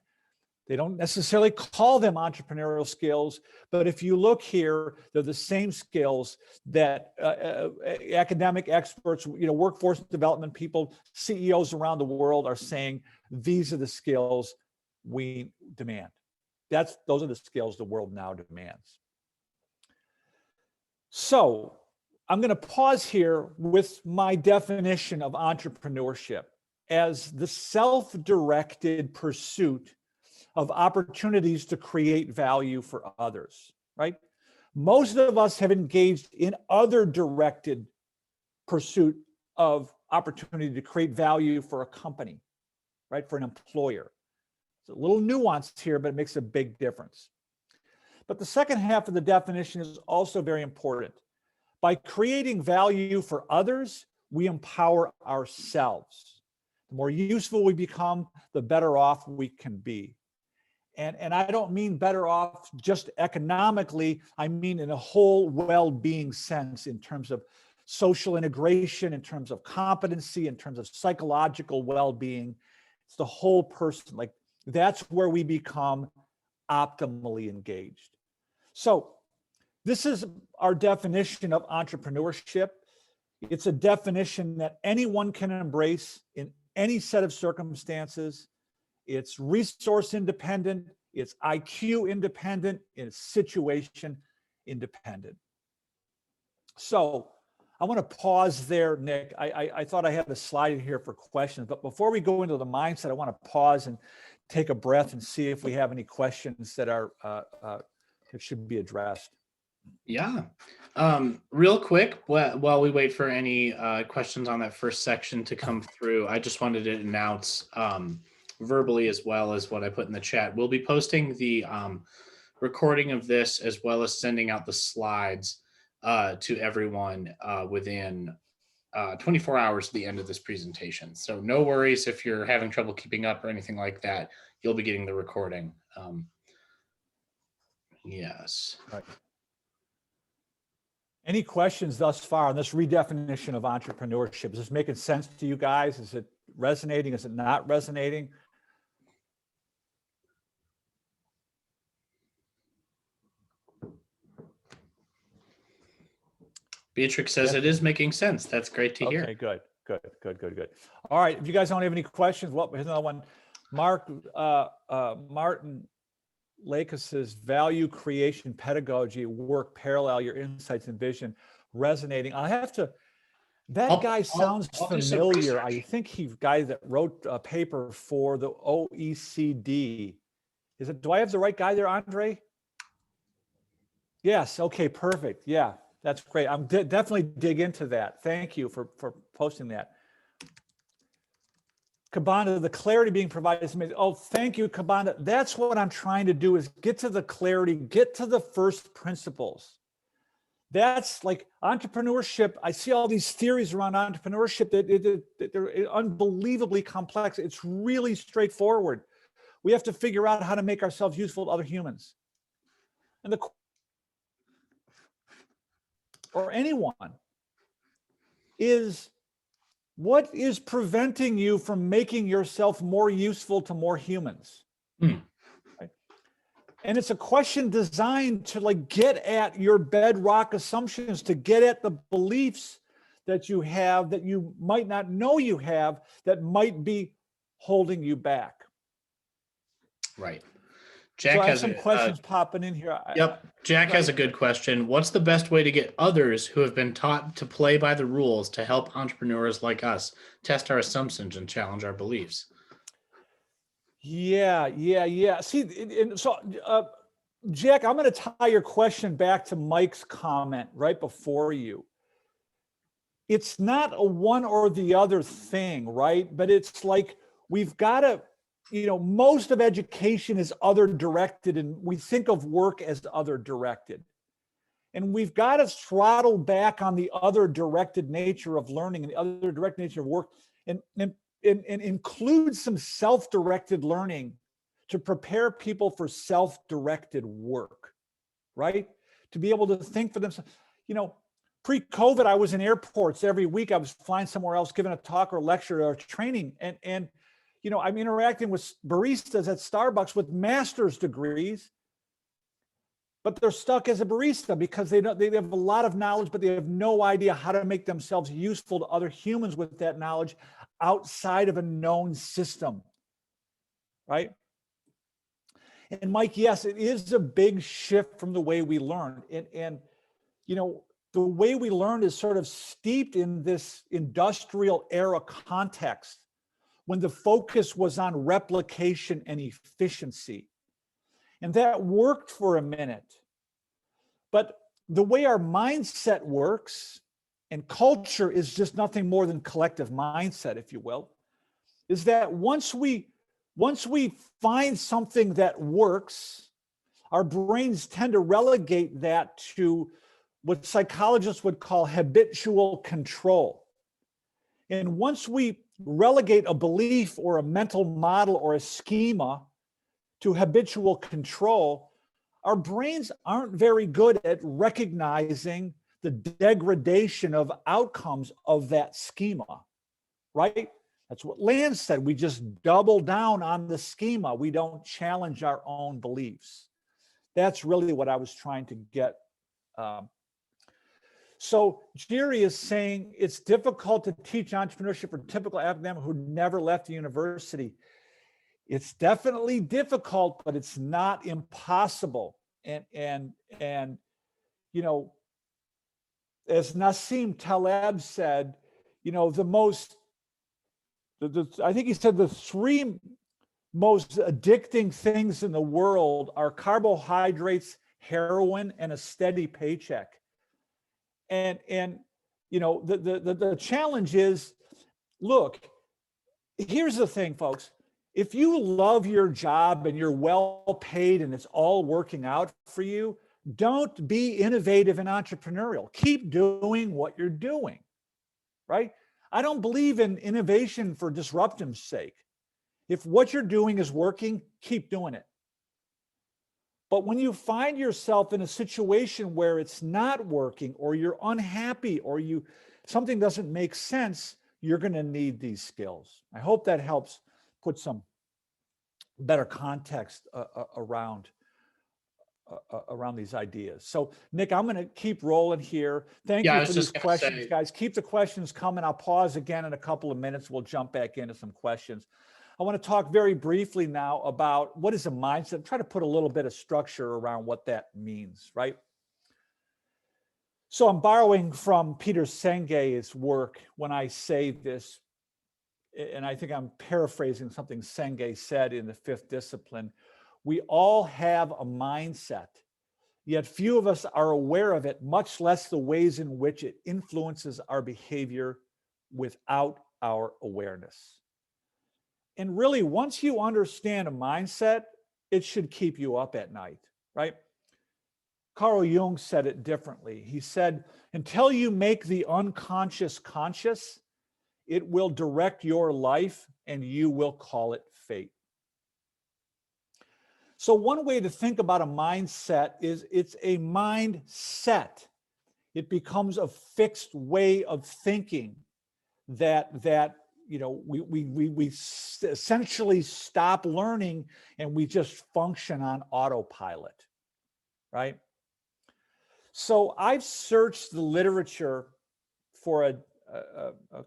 They don't necessarily call them entrepreneurial skills, but if you look here, they're the same skills that academic experts, workforce development people, CEOs around the world are saying, these are the skills we demand. Those are the skills the world now demands. So I'm going to pause here with my definition of entrepreneurship as the self-directed pursuit of opportunities to create value for others, right? Most of us have engaged in other directed pursuit of opportunity to create value for a company, right? For an employer. It's a little nuanced here, but it makes a big difference. But the second half of the definition is also very important. By creating value for others, we empower ourselves. The more useful we become, the better off we can be. And I don't mean better off just economically, I mean in a whole well-being sense in terms of social integration, in terms of competency, in terms of psychological well-being. It's the whole person. Like that's where we become optimally engaged. So this is our definition of entrepreneurship. It's a definition that anyone can embrace in any set of circumstances. It's resource independent, it's IQ independent, it's situation independent. So I want to pause there, Nick. I thought I had a slide in here for questions, but before we go into the mindset, I want to pause and take a breath and see if we have any questions that are that should be addressed. Yeah. Real quick, while we wait for any questions on that first section to come through, I just wanted to announce verbally as well as what I put in the chat. We'll be posting the recording of this as well as sending out the slides to everyone within 24 hours to the end of this presentation. So no worries if you're having trouble keeping up or anything like that. You'll be getting the recording. Yes. Right. Any questions thus far on this redefinition of entrepreneurship? Is this making sense to you guys? Is it resonating? Is it not resonating? Beatrix says it is making sense. That's great to hear. Okay, good. All right, if you guys don't have any questions, well, here's another one. Martin Lakis's value creation pedagogy work parallel your insights and vision resonating. I have to, that guy sounds familiar. I think he's guy that wrote a paper for the OECD. Is it, do I have the right guy there, Andre? Yes, okay, perfect. Yeah, that's great. I'm definitely dig into that. Thank you for posting that. Kabanda, the clarity being provided is amazing. Oh, thank you, Kabanda. That's what I'm trying to do, is get to the clarity, get to the first principles. That's like entrepreneurship. I see all these theories around entrepreneurship that they're unbelievably complex. It's really straightforward. We have to figure out how to make ourselves useful to other humans. And or anyone is, what is preventing you from making yourself more useful to more humans? Right? And it's a question designed to like get at your bedrock assumptions, to get at the beliefs that you have that you might not know you have, that might be holding you back. Right. Jack so has some questions popping in here. Yep. Jack has a good question. What's the best way to get others who have been taught to play by the rules to help entrepreneurs like us test our assumptions and challenge our beliefs? Yeah. See, so Jack, I'm going to tie your question back to Mike's comment right before you. It's not a one or the other thing, right? But it's like we've got to, you know, most of education is other directed, and we think of work as other directed. And we've got to throttle back on the other directed nature of learning and the other directed nature of work, and include some self-directed learning to prepare people for self-directed work, right? To be able to think for themselves. You know, pre-COVID, I was in airports every week. I was flying somewhere else, giving a talk or lecture or training, and you know, I'm interacting with baristas at Starbucks with master's degrees, but they're stuck as a barista because they have a lot of knowledge, but they have no idea how to make themselves useful to other humans with that knowledge outside of a known system, right? And Mike, yes, it is a big shift from the way we learn. And you know, the way we learn is sort of steeped in this industrial era context, when the focus was on replication and efficiency. And that worked for a minute. But the way our mindset works, and culture is just nothing more than collective mindset, if you will, is that once we find something that works, our brains tend to relegate that to what psychologists would call habitual control. And once we relegate a belief or a mental model or a schema to habitual control, our brains aren't very good at recognizing the degradation of outcomes of that schema, right? That's what Land said. We just double down on the schema. We don't challenge our own beliefs. That's really what I was trying to get. So Jerry is saying it's difficult to teach entrepreneurship for typical academic who never left the university. It's definitely difficult, but it's not impossible. And you know, as Nassim Taleb said, you know, I think he said the three most addicting things in the world are carbohydrates, heroin, and a steady paycheck. And you know, the challenge is, look, here's the thing, folks. If you love your job and you're well paid and it's all working out for you, don't be innovative and entrepreneurial. Keep doing what you're doing, right? I don't believe in innovation for disruption's sake. If what you're doing is working, keep doing it. But when you find yourself in a situation where it's not working, or you're unhappy, or something doesn't make sense, you're going to need these skills. I hope that helps put some better context around these ideas. So Nick, I'm going to keep rolling here. Thank Yeah, I you was for these just gonna questions, say, guys. Keep the questions coming. I'll pause again in a couple of minutes. We'll jump back into some questions. I want to talk very briefly now about what is a mindset. Try to put a little bit of structure around what that means, right? So I'm borrowing from Peter Senge's work when I say this, and I think I'm paraphrasing something Senge said in the Fifth Discipline. We all have a mindset, yet few of us are aware of it, much less the ways in which it influences our behavior without our awareness. And really, once you understand a mindset, it should keep you up at night, right? Carl Jung said it differently. He said, until you make the unconscious conscious, it will direct your life and you will call it fate. So one way to think about a mindset is it's a mindset. It becomes a fixed way of thinking that we essentially stop learning and we just function on autopilot, right? So I've searched the literature for a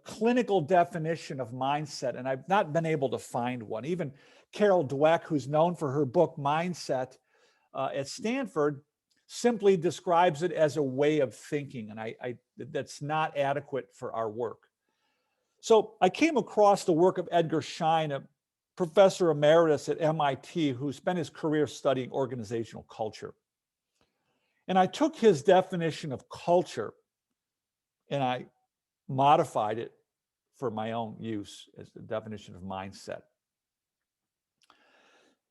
clinical definition of mindset, and I've not been able to find one. Even Carol Dweck, who's known for her book Mindset at Stanford, simply describes it as a way of thinking, and that's not adequate for our work. So I came across the work of Edgar Schein, a professor emeritus at MIT, who spent his career studying organizational culture. And I took his definition of culture and I modified it for my own use as the definition of mindset.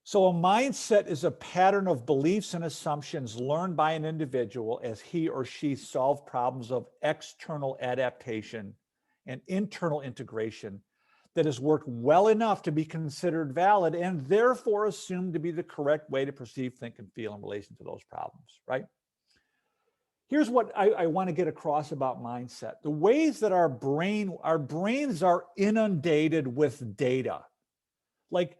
So a mindset is a pattern of beliefs and assumptions learned by an individual as he or she solves problems of external adaptation and internal integration that has worked well enough to be considered valid and therefore assumed to be the correct way to perceive, think, and feel in relation to those problems, right? Here's what I want to get across about mindset. The ways that our brains are inundated with data, like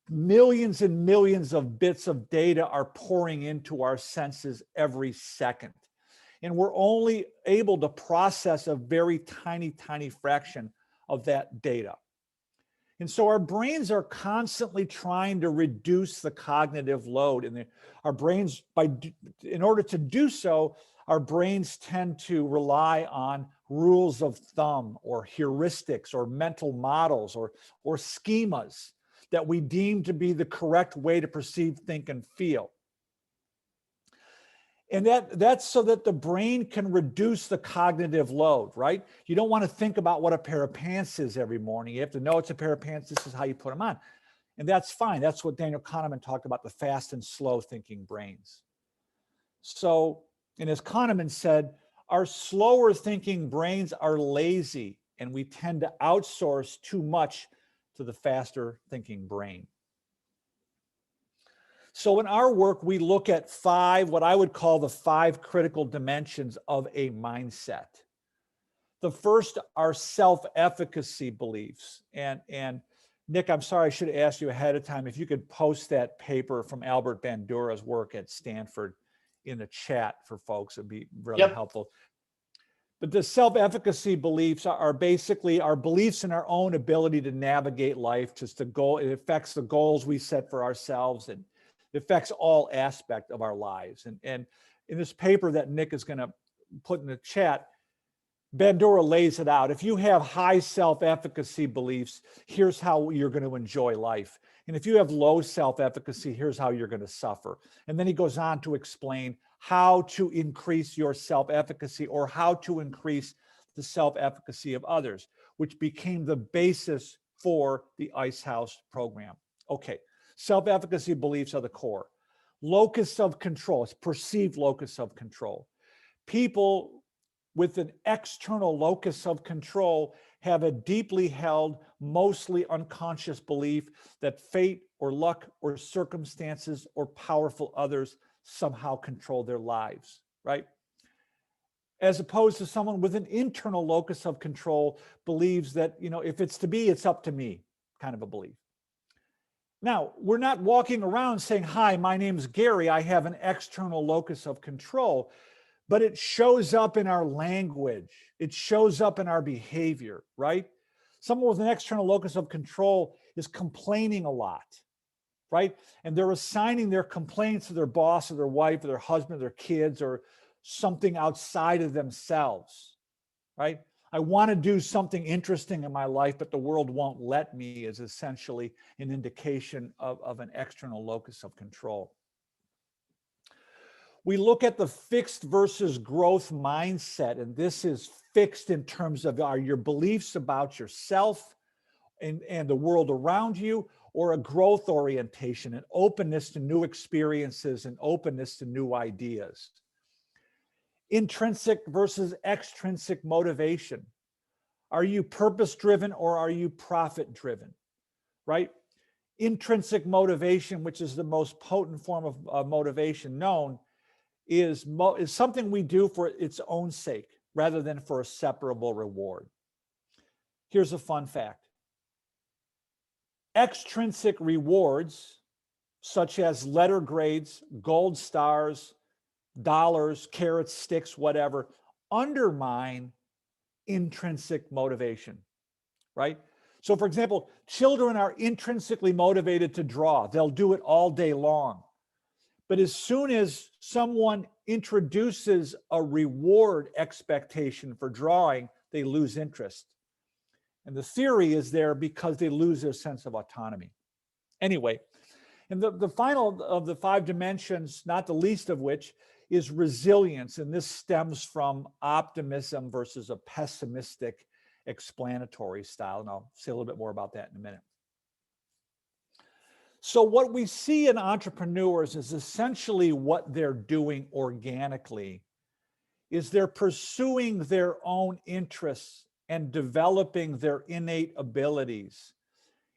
millions and millions of bits of data are pouring into our senses every second. And we're only able to process a very tiny, tiny fraction of that data. And so our brains are constantly trying to reduce the cognitive load. And our brains, in order to do so, our brains tend to rely on rules of thumb or heuristics or mental models or schemas that we deem to be the correct way to perceive, think, and feel. And that's so that the brain can reduce the cognitive load, right? You don't want to think about what a pair of pants is every morning. You have to know it's a pair of pants. This is how you put them on. And that's fine. That's what Daniel Kahneman talked about, the fast and slow thinking brains. So, and as Kahneman said, our slower thinking brains are lazy and we tend to outsource too much to the faster thinking brain. So in our work, we look at what I would call the 5 critical dimensions of a mindset. The first are self-efficacy beliefs. And Nick, I'm sorry, I should have asked you ahead of time if you could post that paper from Albert Bandura's work at Stanford in the chat for folks. It'd be really helpful. But the self-efficacy beliefs are basically our beliefs in our own ability to navigate life, just the goal. It affects the goals we set for ourselves and it affects all aspects of our lives. And in this paper that Nick is going to put in the chat, Bandura lays it out. If you have high self-efficacy beliefs, here's how you're going to enjoy life. And if you have low self-efficacy, here's how you're going to suffer. And then he goes on to explain how to increase your self-efficacy or how to increase the self-efficacy of others, which became the basis for the Ice House program. Okay, self-efficacy beliefs are the core. Locus of control, it's perceived locus of control. People with an external locus of control have a deeply held, mostly unconscious belief that fate or luck or circumstances or powerful others somehow control their lives, right? As opposed to someone with an internal locus of control believes that, if it's to be, it's up to me, kind of a belief. Now, we're not walking around saying, hi, my name's Gary, I have an external locus of control, but it shows up in our language. It shows up in our behavior, right? Someone with an external locus of control is complaining a lot, right? And they're assigning their complaints to their boss or their wife or their husband or their kids or something outside of themselves, right? I want to do something interesting in my life, but the world won't let me, is essentially an indication of an external locus of control. We look at the fixed versus growth mindset, and this is fixed in terms of your beliefs about yourself and the world around you, or a growth orientation, an openness to new experiences and openness to new ideas. Intrinsic versus extrinsic motivation. Are you purpose-driven or are you profit-driven, right? Intrinsic motivation, which is the most potent form of motivation known, is something we do for its own sake rather than for a separable reward. Here's a fun fact. Extrinsic rewards, such as letter grades, gold stars, dollars, carrots, sticks, whatever, undermine intrinsic motivation, right? So for example, children are intrinsically motivated to draw. They'll do it all day long. But as soon as someone introduces a reward expectation for drawing, they lose interest. And the theory is there because they lose their sense of autonomy. Anyway, and the final of the 5 dimensions, not the least of which, is resilience. And this stems from optimism versus a pessimistic explanatory style. And I'll say a little bit more about that in a minute. So what we see in entrepreneurs is essentially what they're doing organically is they're pursuing their own interests and developing their innate abilities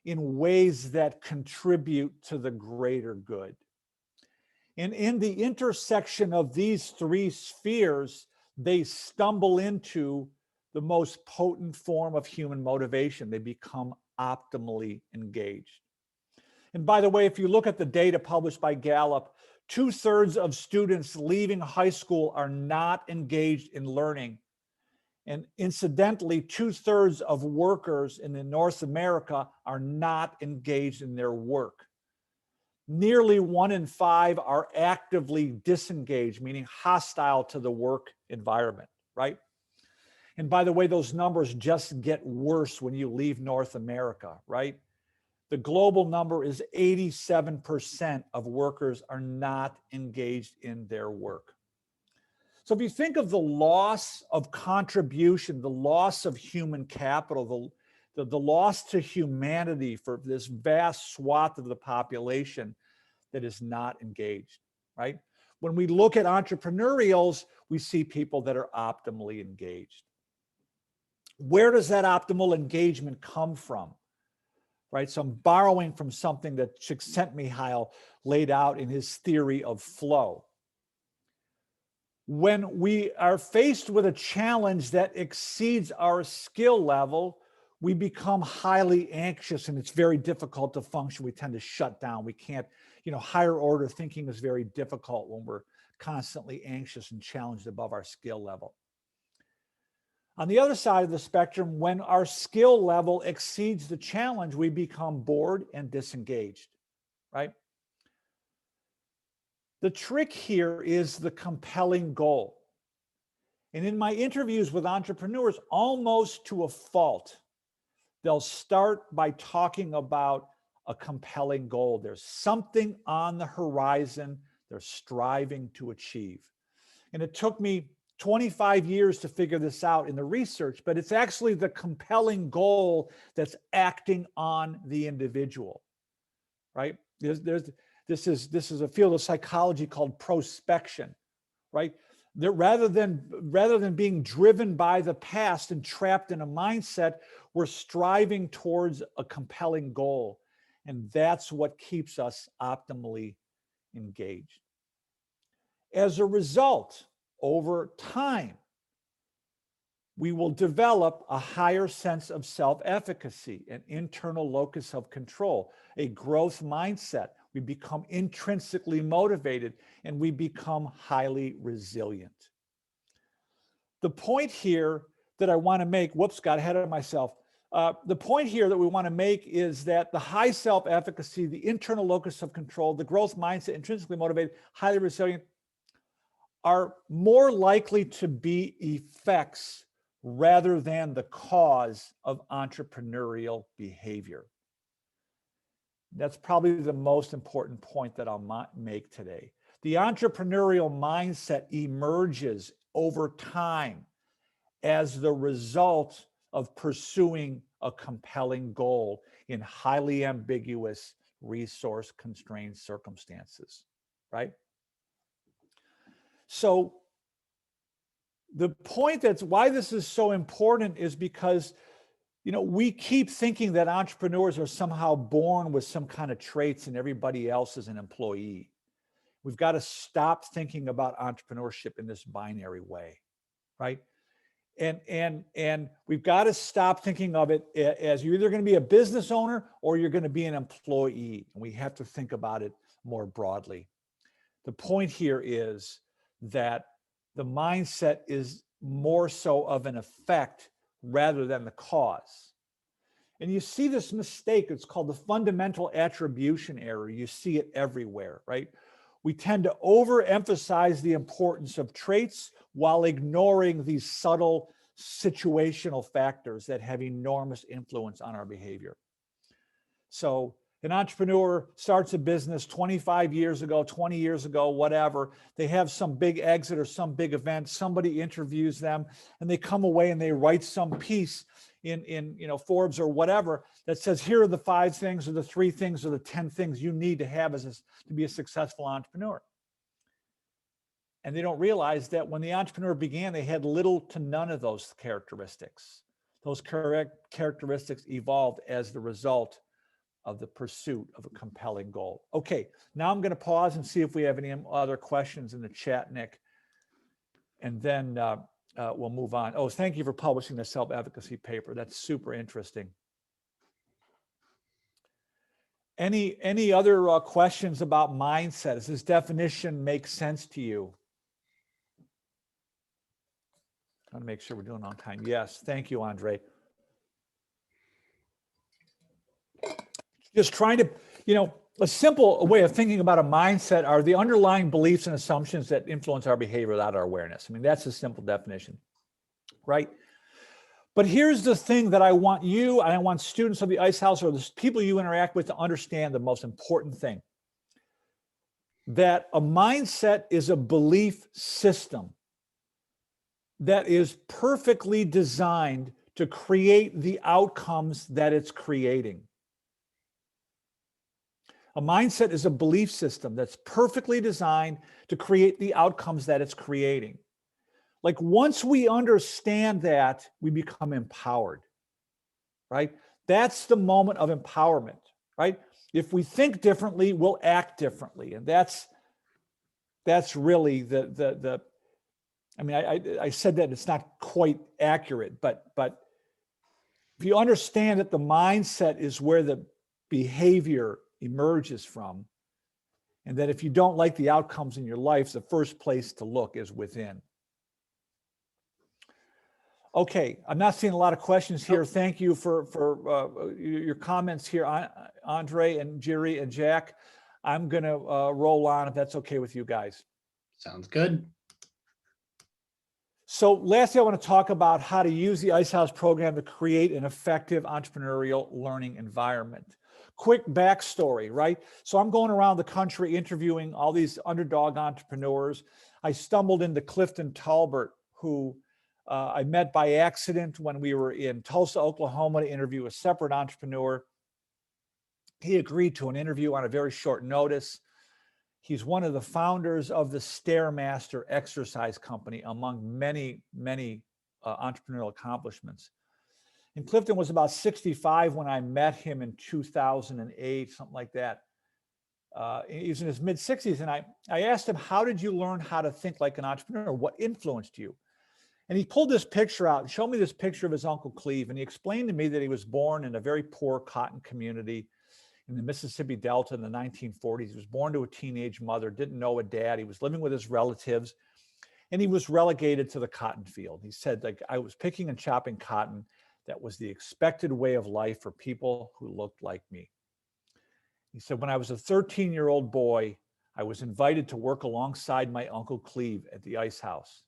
in ways that contribute to the greater good. And in the intersection of these 3 spheres, they stumble into the most potent form of human motivation. They become optimally engaged. And by the way, if you look at the data published by Gallup, 2/3 of students leaving high school are not engaged in learning. And incidentally, 2/3 of workers in North America are not engaged in their work. Nearly 1 in 5 are actively disengaged, meaning hostile to the work environment, right? And by the way, those numbers just get worse when you leave North America, right? The global number is 87% of workers are not engaged in their work. So if you think of the loss of contribution, the loss of human capital, the loss to humanity for this vast swath of the population that is not engaged, right? When we look at entrepreneurials, we see people that are optimally engaged. Where does that optimal engagement come from? Right? So I'm borrowing from something that Csikszentmihalyi laid out in his theory of flow. When we are faced with a challenge that exceeds our skill level, we become highly anxious and it's very difficult to function. We tend to shut down. We can't, higher order thinking is very difficult when we're constantly anxious and challenged above our skill level. On the other side of the spectrum, when our skill level exceeds the challenge, we become bored and disengaged, right? The trick here is the compelling goal. And in my interviews with entrepreneurs, almost to a fault, they'll start by talking about a compelling goal. There's something on the horizon they're striving to achieve. And it took me 25 years to figure this out in the research, but it's actually the compelling goal that's acting on the individual, right? This is a field of psychology called prospection, right? that rather than being driven by the past and trapped in a mindset, we're striving towards a compelling goal. And that's what keeps us optimally engaged. As a result, over time, we will develop a higher sense of self-efficacy, an internal locus of control, a growth mindset. We become intrinsically motivated and we become highly resilient. The point here that I want to make, whoops, got ahead of myself. The point here that we want to make is that the high self-efficacy, the internal locus of control, the growth mindset, intrinsically motivated, highly resilient, are more likely to be effects rather than the cause of entrepreneurial behavior. That's probably the most important point that I'll make today. The entrepreneurial mindset emerges over time as the result of pursuing a compelling goal in highly ambiguous, resource-constrained circumstances, right? So the point that's why this is so important is because, you know, we keep thinking that entrepreneurs are somehow born with some kind of traits and everybody else is an employee. We've got to stop thinking about entrepreneurship in this binary way, right? And we've got to stop thinking of it as you're either going to be a business owner or you're going to be an employee. And we have to think about it more broadly. The point here is that the mindset is more so of an effect rather than the cause. And you see this mistake, it's called the fundamental attribution error. You see it everywhere, right? We tend to overemphasize the importance of traits while ignoring these subtle situational factors that have enormous influence on our behavior. So an entrepreneur starts a business 25 years ago, 20 years ago, whatever. They have some big exit or some big event. Somebody interviews them and they come away and they write some piece in Forbes or whatever that says, here are the 5 things or the 3 things or the 10 things you need to have to be a successful entrepreneur. And they don't realize that when the entrepreneur began, they had little to none of those characteristics. Those characteristics evolved as the result of the pursuit of a compelling goal. Okay, now I'm going to pause and see if we have any other questions in the chat, Nick, and then we'll move on. Oh, thank you for publishing the self-efficacy paper. That's super interesting. Any other questions about mindset? Does this definition make sense to you? I want to make sure we're doing on time. Yes, thank you, Andre. Just trying to, a simple way of thinking about a mindset are the underlying beliefs and assumptions that influence our behavior without our awareness. I mean, that's a simple definition, right? But here's the thing that I want you, and I want students of the Ice House or the people you interact with to understand the most important thing. That a mindset is a belief system that is perfectly designed to create the outcomes that it's creating. A mindset is a belief system that's perfectly designed to create the outcomes that it's creating. Like once we understand that, we become empowered, right? That's the moment of empowerment, right? If we think differently, we'll act differently. And that's really I mean, I said that it's not quite accurate, but if you understand that the mindset is where the behavior emerges from, and that if you don't like the outcomes in your life, the first place to look is within. Okay, I'm not seeing a lot of questions here. Thank you for your comments here, Andre and Jerry and Jack. I'm going to roll on if that's okay with you guys. Sounds good. So lastly, I want to talk about how to use the Ice House program to create an effective entrepreneurial learning environment. Quick backstory, right? So I'm going around the country interviewing all these underdog entrepreneurs. I stumbled into Clifton Talbert, who I met by accident when we were in Tulsa, Oklahoma to interview a separate entrepreneur. He agreed to an interview on a very short notice. He's one of the founders of the Stairmaster Exercise Company, among many, many entrepreneurial accomplishments. And Clifton was about 65 when I met him in 2008, something like that. He was in his mid-60s, and I asked him, how did you learn how to think like an entrepreneur? What influenced you? And he pulled this picture out and showed me this picture of his Uncle Cleve. And he explained to me that he was born in a very poor cotton community in the Mississippi Delta in the 1940s. He was born to a teenage mother, didn't know a dad. He was living with his relatives, and he was relegated to the cotton field. He said, like, I was picking and chopping cotton. That was the expected way of life for people who looked like me. He said, when I was a 13-year-old boy, I was invited to work alongside my Uncle Cleve at the Ice House.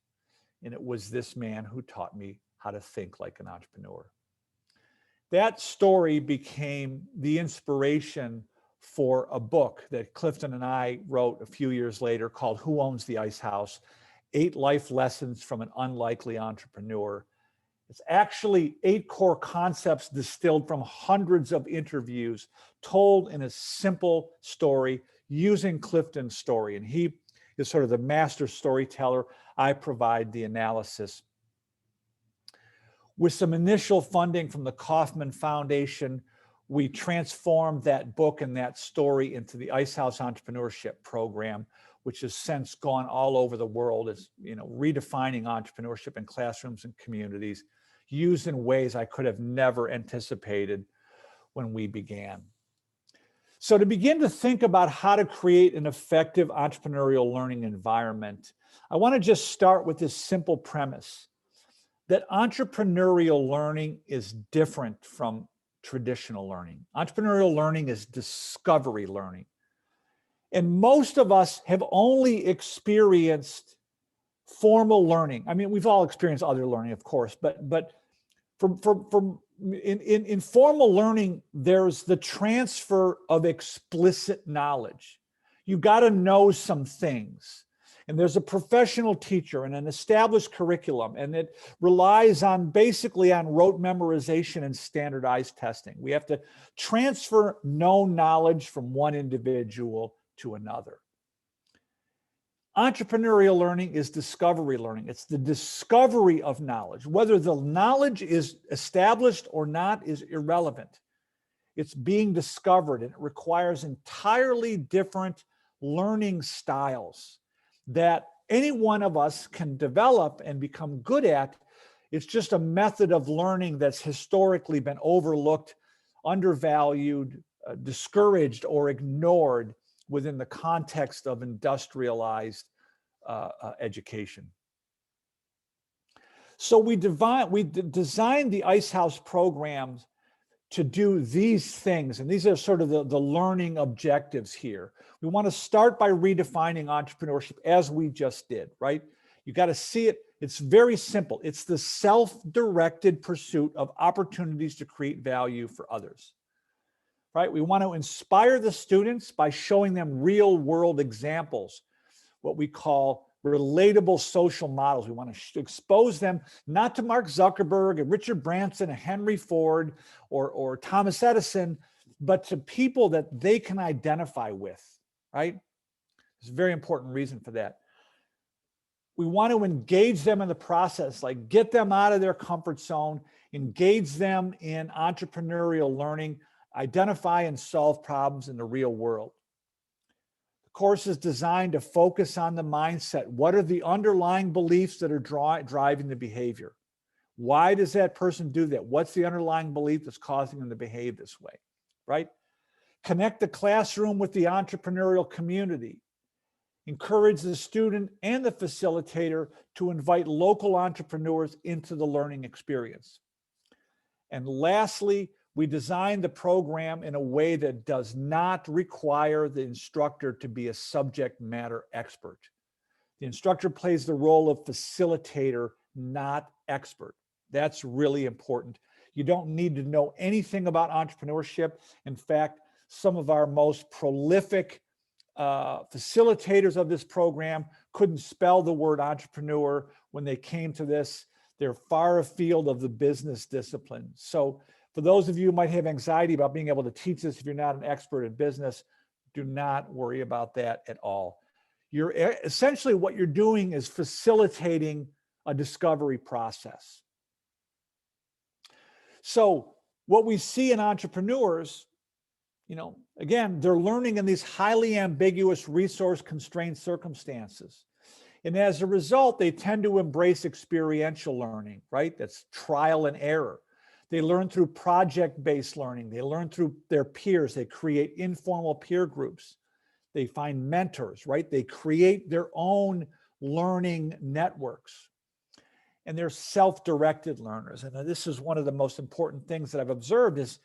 And it was this man who taught me how to think like an entrepreneur. That story became the inspiration for a book that Clifton and I wrote a few years later called Who Owns the Ice House? 8 Life Lessons from an Unlikely Entrepreneur. It's actually 8 core concepts distilled from hundreds of interviews told in a simple story using Clifton's story. And he is sort of the master storyteller. I provide the analysis. With some initial funding from the Kauffman Foundation, we transformed that book and that story into the Ice House Entrepreneurship Program, which has since gone all over the world. It's, redefining entrepreneurship in classrooms and communities, used in ways I could have never anticipated when we began. So to begin to think about how to create an effective entrepreneurial learning environment, I want to just start with this simple premise that entrepreneurial learning is different from traditional learning. Entrepreneurial learning is discovery learning. And most of us have only experienced formal learning. I mean, we've all experienced other learning, of course, but in formal learning, there's the transfer of explicit knowledge. You got to know some things. And there's a professional teacher and an established curriculum, and it relies basically on rote memorization and standardized testing. We have to transfer known knowledge from one individual to another. Entrepreneurial learning is discovery learning. It's the discovery of knowledge. Whether the knowledge is established or not is irrelevant. It's being discovered, and it requires entirely different learning styles that any one of us can develop and become good at. It's just a method of learning that's historically been overlooked, undervalued, discouraged, or ignored within the context of industrialized education. So we designed the Ice House programs to do these things. And these are sort of the learning objectives here. We want to start by redefining entrepreneurship as we just did, right? You got to see it. It's very simple. It's the self-directed pursuit of opportunities to create value for others, right? We want to inspire the students by showing them real world examples, what we call relatable social models. We want to expose them not to Mark Zuckerberg and Richard Branson and Henry Ford or Thomas Edison, but to people that they can identify with, right? There's a very important reason for that. We want to engage them in the process, like get them out of their comfort zone, engage them in entrepreneurial learning, identify and solve problems in the real world. The course is designed to focus on the mindset. What are the underlying beliefs that are driving the behavior? Why does that person do that? What's the underlying belief that's causing them to behave this way, right? Connect the classroom with the entrepreneurial community. Encourage the student and the facilitator to invite local entrepreneurs into the learning experience. And lastly, we designed the program in a way that does not require the instructor to be a subject matter expert. The instructor plays the role of facilitator, not expert. That's really important. You don't need to know anything about entrepreneurship. In fact, some of our most prolific facilitators of this program couldn't spell the word entrepreneur when they came to this. They're far afield of the business discipline. So for those of you who might have anxiety about being able to teach this if you're not an expert in business, Do not worry about that at all. You're essentially what you're doing is facilitating a discovery process. So what we see in entrepreneurs, again, they're learning in these highly ambiguous resource constrained circumstances. And as a result, they tend to embrace experiential learning, right? That's trial and error. They learn through project-based learning. They learn through their peers. They create informal peer groups. They find mentors, right? They create their own learning networks. And they're self-directed learners. And this is one of the most important things that I've observed is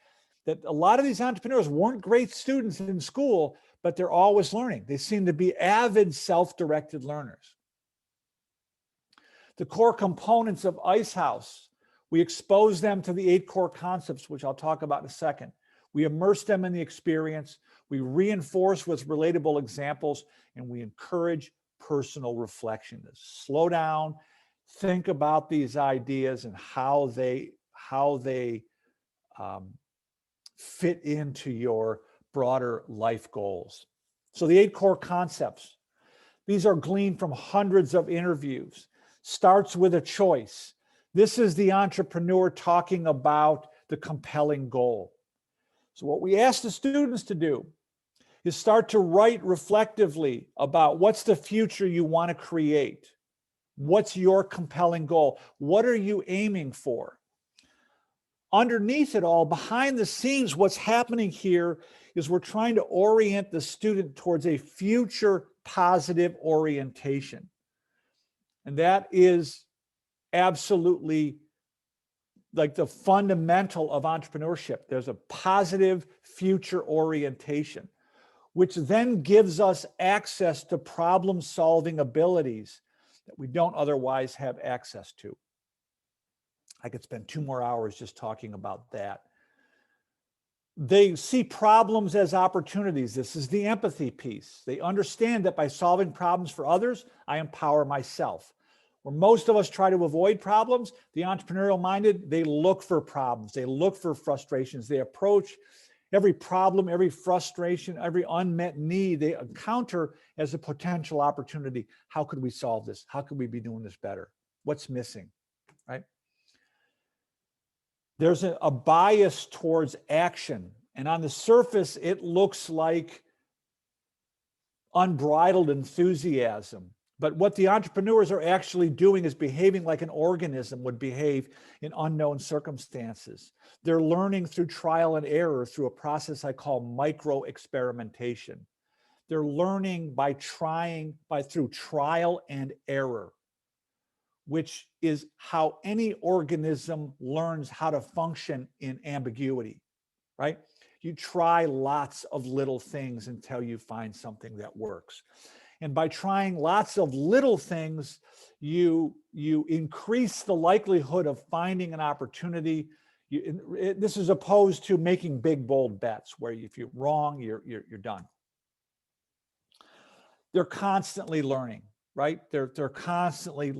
that a lot of these entrepreneurs weren't great students in school, but they're always learning. They seem to be avid self-directed learners. The core components of Ice House, we expose them to the 8 core concepts, which I'll talk about in a second. We immerse them in the experience. We reinforce with relatable examples, and we encourage personal reflection. Slow down, think about these ideas and how they fit into your broader life goals. So the 8 core concepts, these are gleaned from hundreds of interviews. Starts with a choice. This is the entrepreneur talking about the compelling goal. So what we ask the students to do is start to write reflectively about what's the future you want to create. What's your compelling goal? What are you aiming for? Underneath it all, behind the scenes, what's happening here is we're trying to orient the student towards a future positive orientation. And that is absolutely like the fundamental of entrepreneurship. There's a positive future orientation, which then gives us access to problem-solving abilities that we don't otherwise have access to. I could spend 2 more hours just talking about that. They see problems as opportunities. This is the empathy piece. They understand that by solving problems for others, I empower myself. Where most of us try to avoid problems, the entrepreneurial minded, they look for problems. They look for frustrations. They approach every problem, every frustration, every unmet need they encounter as a potential opportunity. How could we solve this? How could we be doing this better? What's missing, right? There's a bias towards action. And on the surface, it looks like unbridled enthusiasm. But what the entrepreneurs are actually doing is behaving like an organism would behave in unknown circumstances. They're learning through trial and error through a process I call micro-experimentation. They're learning through trial and error, which is how any organism learns how to function in ambiguity, right? You try lots of little things until you find something that works. And by trying lots of little things, you increase the likelihood of finding an opportunity. This is opposed to making big, bold bets where if you're wrong, you're done. They're constantly learning, right? They're constantly,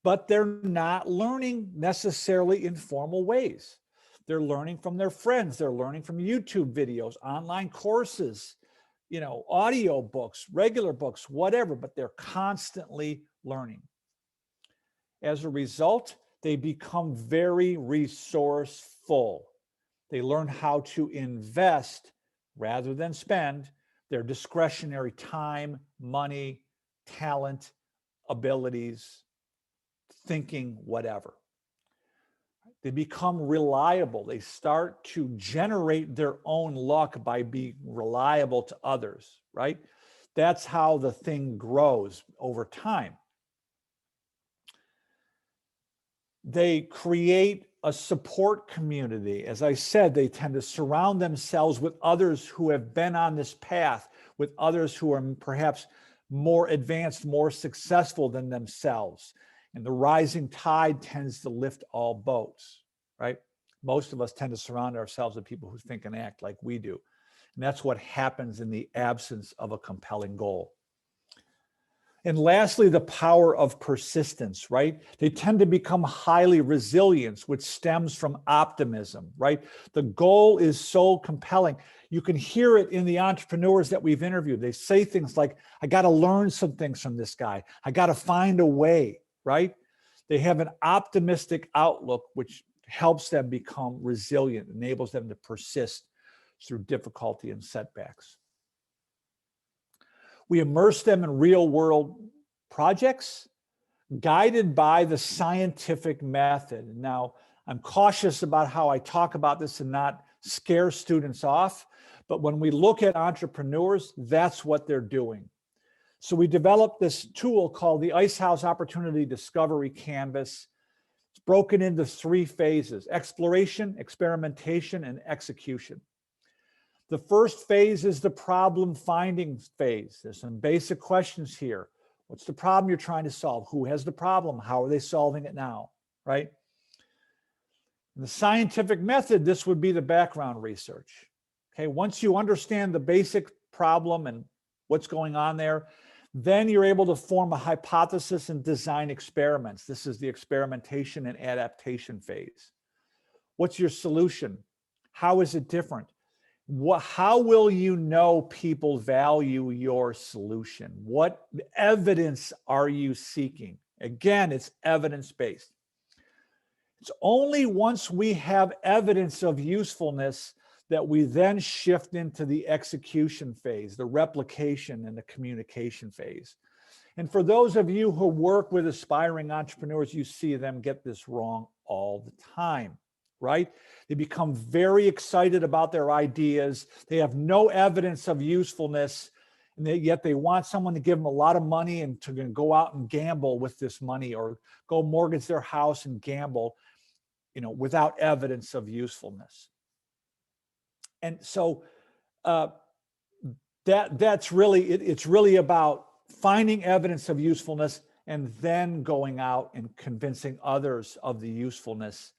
but they're not learning necessarily in formal ways. They're learning from their friends. They're learning from YouTube videos, online courses, audio books, regular books, whatever, but they're constantly learning. As a result, they become very resourceful. They learn how to invest rather than spend their discretionary time, money, talent, abilities, thinking, whatever. They become reliable. They start to generate their own luck by being reliable to others, right? That's how the thing grows over time. They create a support community. As I said, they tend to surround themselves with others who have been on this path, with others who are perhaps more advanced, more successful than themselves. And the rising tide tends to lift all boats, right? Most of us tend to surround ourselves with people who think and act like we do. And that's what happens in the absence of a compelling goal. And lastly, the power of persistence, right? They tend to become highly resilient, which stems from optimism, right? The goal is so compelling. You can hear it in the entrepreneurs that we've interviewed. They say things like, I got to learn some things from this guy. I got to find a way, right? They have an optimistic outlook, which helps them become resilient, enables them to persist through difficulty and setbacks. We immerse them in real world projects guided by the scientific method. Now, I'm cautious about how I talk about this and not scare students off, but when we look at entrepreneurs, that's what they're doing. So we developed this tool called the Ice House Opportunity Discovery Canvas. It's broken into 3 phases: exploration, experimentation, and execution. The first phase is the problem finding phase. There's some basic questions here. What's the problem you're trying to solve? Who has the problem? How are they solving it now, right? In the scientific method, this would be the background research. Okay, once you understand the basic problem and what's going on there, then you're able to form a hypothesis and design experiments. This is the experimentation and adaptation phase. What's your solution? How is it different? How will you know people value your solution? What evidence are you seeking? Again, it's evidence-based. It's only once we have evidence of usefulness that we then shift into the execution phase, the replication and the communication phase. And for those of you who work with aspiring entrepreneurs, you see them get this wrong all the time, right? They become very excited about their ideas. They have no evidence of usefulness, and yet they want someone to give them a lot of money and to go out and gamble with this money, or go mortgage their house and gamble, without evidence of usefulness. And so that's really, it's really about finding evidence of usefulness and then going out and convincing others of the usefulness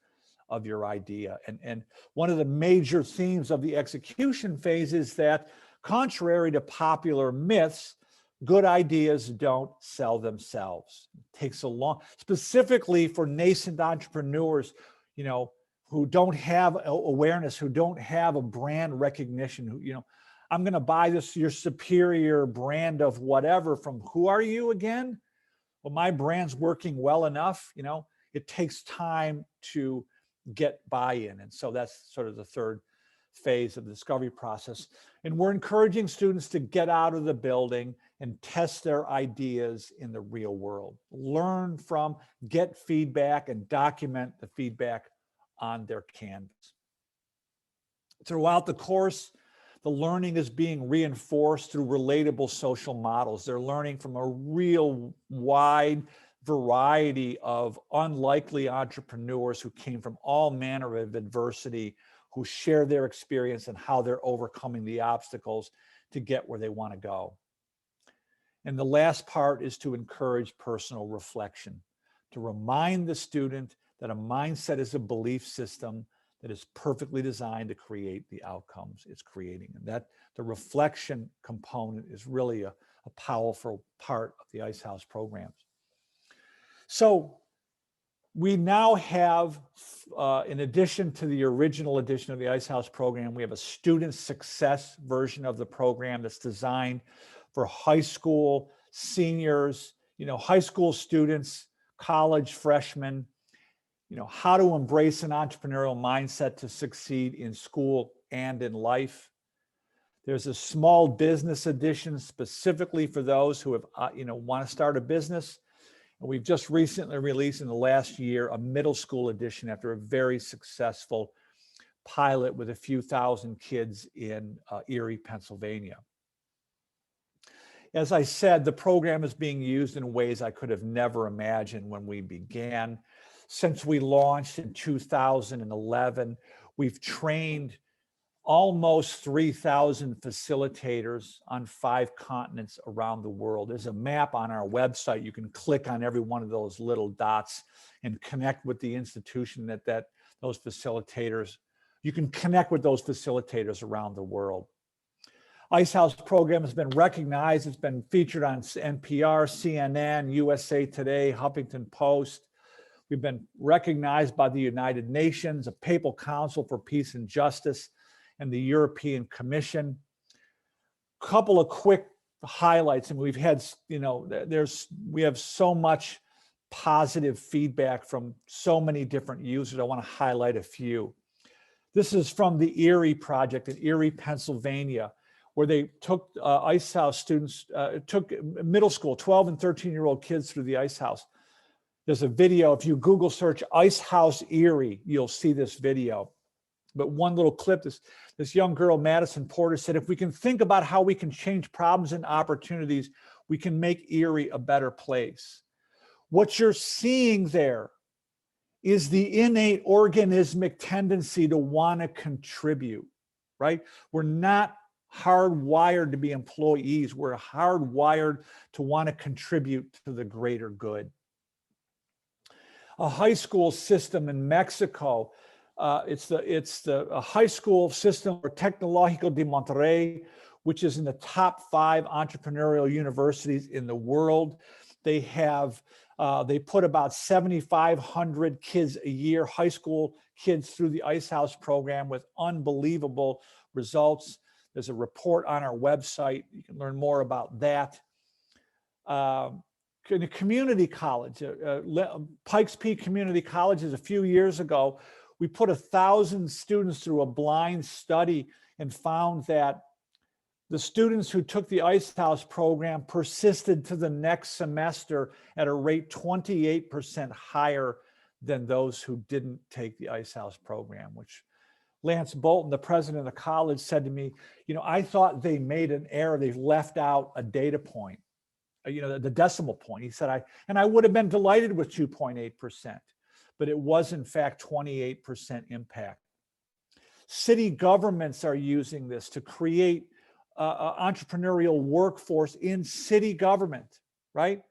of your idea. And one of the major themes of the execution phase is that, contrary to popular myths, good ideas don't sell themselves. It takes a long, specifically for nascent entrepreneurs, who don't have awareness, who don't have a brand recognition, I'm going to buy your superior brand of whatever from, who are you again? Well, my brand's working well enough. It takes time to get buy-in. And so that's sort of the third phase of the discovery process. And we're encouraging students to get out of the building and test their ideas in the real world. Learn from, get feedback, and document the feedback on their canvas. Throughout the course, the learning is being reinforced through relatable social models. They're learning from a real wide variety of unlikely entrepreneurs who came from all manner of adversity, who share their experience and how they're overcoming the obstacles to get where they want to go. And the last part is to encourage personal reflection, to remind the student that a mindset is a belief system that is perfectly designed to create the outcomes it's creating. And that the reflection component is really a powerful part of the Ice House programs. So we now have, in addition to the original edition of the Ice House program, we have a student success version of the program that's designed for high school seniors, high school students, college freshmen, how to embrace an entrepreneurial mindset to succeed in school and in life. There's a small business edition specifically for those who have, want to start a business. And we've just recently released in the last year a middle school edition after a very successful pilot with a few thousand kids in Erie, Pennsylvania. As I said, the program is being used in ways I could have never imagined when we began. Since we launched in 2011, we've trained almost 3,000 facilitators on 5 continents around the world. There's a map on our website. You can click on every one of those little dots and connect with the institution those facilitators. You can connect with those facilitators around the world. Ice House program has been recognized. It's been featured on NPR, CNN, USA Today, Huffington Post. We've been recognized by the United Nations, a Papal Council for Peace and Justice, and the European Commission. Couple of quick highlights, and we've had, we have so much positive feedback from so many different users. I want to highlight a few. This is from the Erie project in Erie, Pennsylvania, where they took Ice House students, took middle school, 12 and 13-year-old kids through the Ice House. There's a video. If you Google search Ice House Erie, you'll see this video. But one little clip, this young girl, Madison Porter, said, if we can think about how we can change problems and opportunities, we can make Erie a better place. What you're seeing there is the innate organismic tendency to want to contribute, right? We're not hardwired to be employees. We're hardwired to want to contribute to the greater good. A high school system in Mexico, it's a high school system for Tecnológico de Monterrey, which is in the top 5 entrepreneurial universities in the world. They have, they put about 7,500 kids a year, high school kids, through the Ice House program with unbelievable results. There's a report on our website. You can learn more about that. In a community college, Pikes Peak Community Colleges, a few years ago, we put 1,000 students through a blind study and found that the students who took the Ice House program persisted to the next semester at a rate 28% higher than those who didn't take the Ice House program, which Lance Bolton, the president of the college, said to me, I thought they made an error. They've left out a data point, the decimal point. He said, I would have been delighted with 2.8%, but it was in fact 28% impact. City governments are using this to create entrepreneurial workforce in city government, right?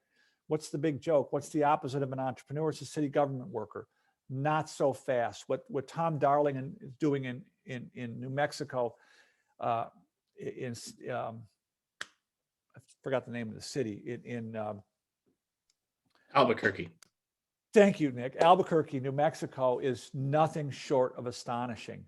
What's the big joke? What's the opposite of an entrepreneur? It's a city government worker. Not so fast. What Tom Darling is doing in New Mexico, I forgot the name of the city, in Albuquerque. Thank you, Nick. Albuquerque, New Mexico is nothing short of astonishing.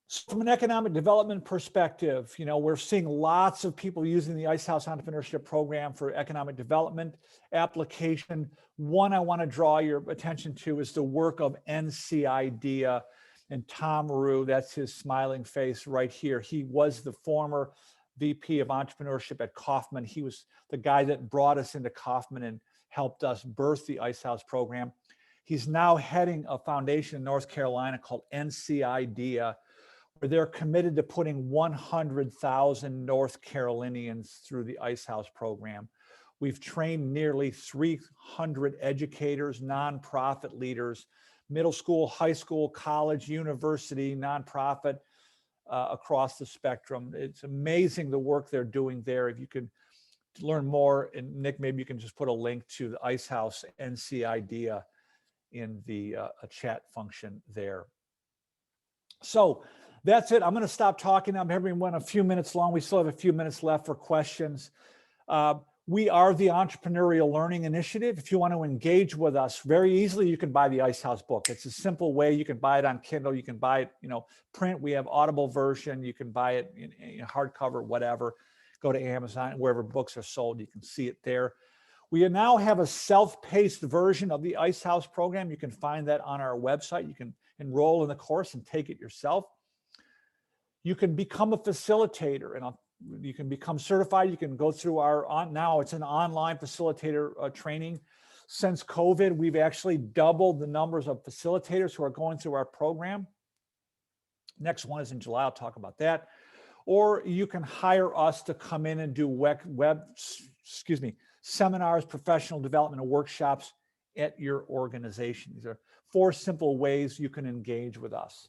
So from an economic development perspective, we're seeing lots of people using the Ice House Entrepreneurship Program for economic development application. One I want to draw your attention to is the work of NC IDEA and Tom Rue. That's his smiling face right here. He was the former VP of Entrepreneurship at Kauffman. He was the guy that brought us into Kauffman and helped us birth the Ice House program. He's now heading a foundation in North Carolina called NC IDEA, where they're committed to putting 100,000 North Carolinians through the Ice House program. We've trained nearly 300 educators, nonprofit leaders, middle school, high school, college, university, nonprofit, across the spectrum. It's amazing the work they're doing there. If you could learn more, and Nick, maybe you can just put a link to the Ice House NC IDEA in the chat function there. So that's it. I'm going to stop talking. I'm having one a few minutes long. We still have a few minutes left for questions. We are the Entrepreneurial Learning Initiative. If you want to engage with us very easily, you can buy the Ice House book. It's a simple way. You can buy it on Kindle. You can buy it, print. We have Audible version. You can buy it in hardcover, whatever. Go to Amazon, wherever books are sold. You can see it there. We now have a self-paced version of the Ice House program. You can find that on our website. You can enroll in the course and take it yourself. You can become a facilitator, and you can become certified. You can go through now it's an online facilitator training. Since COVID, we've actually doubled the numbers of facilitators who are going through our program. Next one is in July. I'll talk about that. Or you can hire us to come in and do seminars, professional development, and workshops at your organization. These are 4 simple ways you can engage with us.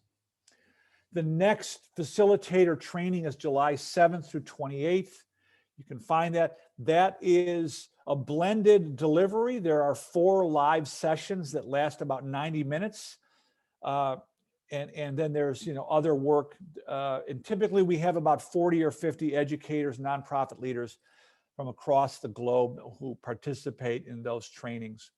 The next facilitator training is July 7th through 28th. You can find that. That is a blended delivery. There are 4 live sessions that last about 90 minutes. And then there's, other work. And typically we have about 40 or 50 educators, nonprofit leaders from across the globe who participate in those trainings.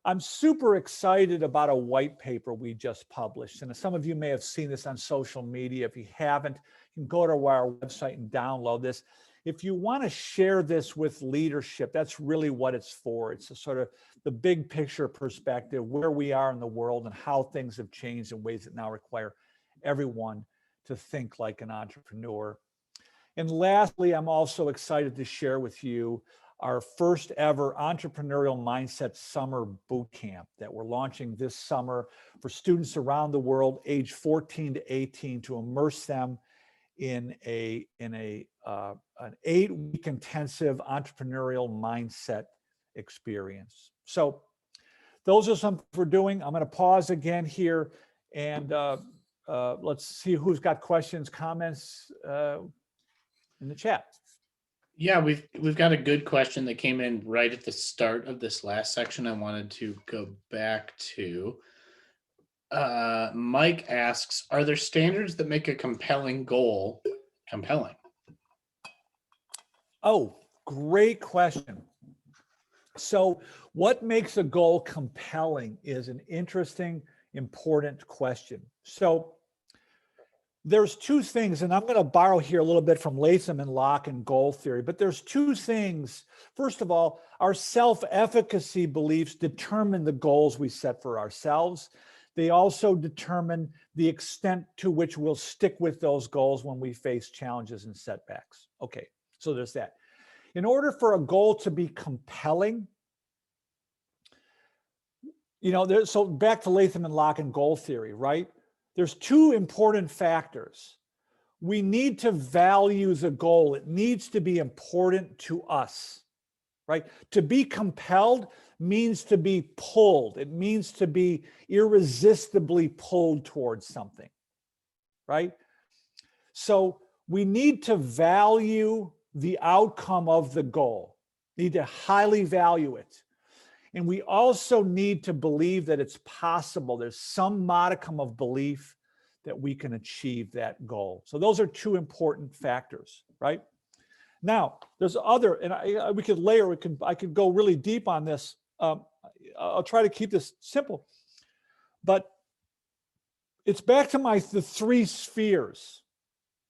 I'm super excited about a white paper we just published. And some of you may have seen this on social media. If you haven't, you can go to our website and download this. If you want to share this with leadership, that's really what it's for. It's a sort of the big picture perspective, where we are in the world and how things have changed in ways that now require everyone to think like an entrepreneur. And lastly, I'm also excited to share with you our first ever Entrepreneurial Mindset Summer Boot Camp that we're launching this summer for students around the world, age 14 to 18, to immerse them in an 8-week intensive entrepreneurial mindset experience. So those are some we're doing. I'm going to pause again here, and let's see who's got questions, comments in the chat. Yeah, we've got a good question that came in right at the start of this last section. I wanted to go back to. Mike asks, are there standards that make a compelling goal compelling? Oh, great question. So what makes a goal compelling is an interesting, important question. So there's two things, and I'm going to borrow here a little bit from Latham and Locke and goal theory, but there's two things. First of all, our self-efficacy beliefs determine the goals we set for ourselves. They also determine the extent to which we'll stick with those goals when we face challenges and setbacks. Okay, so there's that. In order for a goal to be compelling, so back to Latham and Locke and goal theory, right? There's two important factors. We need to value the goal. It needs to be important to us, right? To be compelled means to be pulled. It means to be irresistibly pulled towards something, right? So we need to value the outcome of the goal, need to highly value it. And we also need to believe that it's possible. There's some modicum of belief that we can achieve that goal. So those are two important factors, right? Now, there's other, and we could layer, I could go really deep on this. I'll try to keep this simple, but it's back to the three spheres,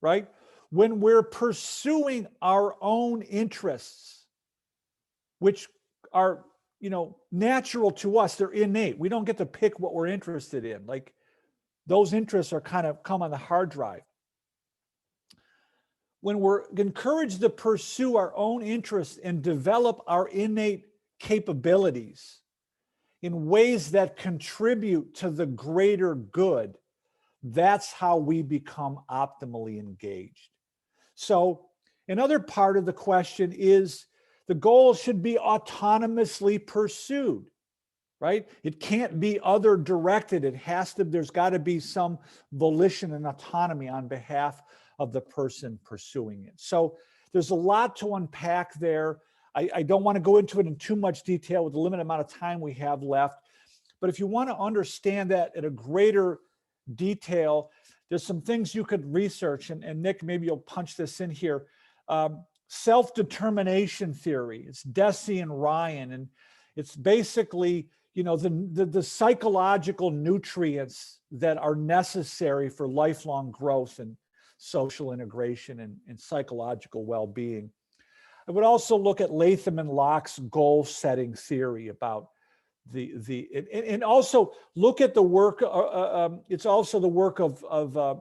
right? When we're pursuing our own interests, which are natural to us, they're innate. We don't get to pick what we're interested in. Like those interests are kind of come on the hard drive. When we're encouraged to pursue our own interests and develop our innate capabilities in ways that contribute to the greater good, that's how we become optimally engaged. So another part of the question is, the goal should be autonomously pursued, right? It can't be other directed. There's got to be some volition and autonomy on behalf of the person pursuing it. So there's a lot to unpack there. I don't want to go into it in too much detail with the limited amount of time we have left. But if you want to understand that at a greater detail, there's some things you could research. And Nick, maybe you'll punch this in here. Self-determination theory. It's Deci and Ryan, and it's basically the psychological nutrients that are necessary for lifelong growth and social integration and psychological well-being. I would also look at Latham and Locke's goal setting theory about and also look at the work. It's also the work of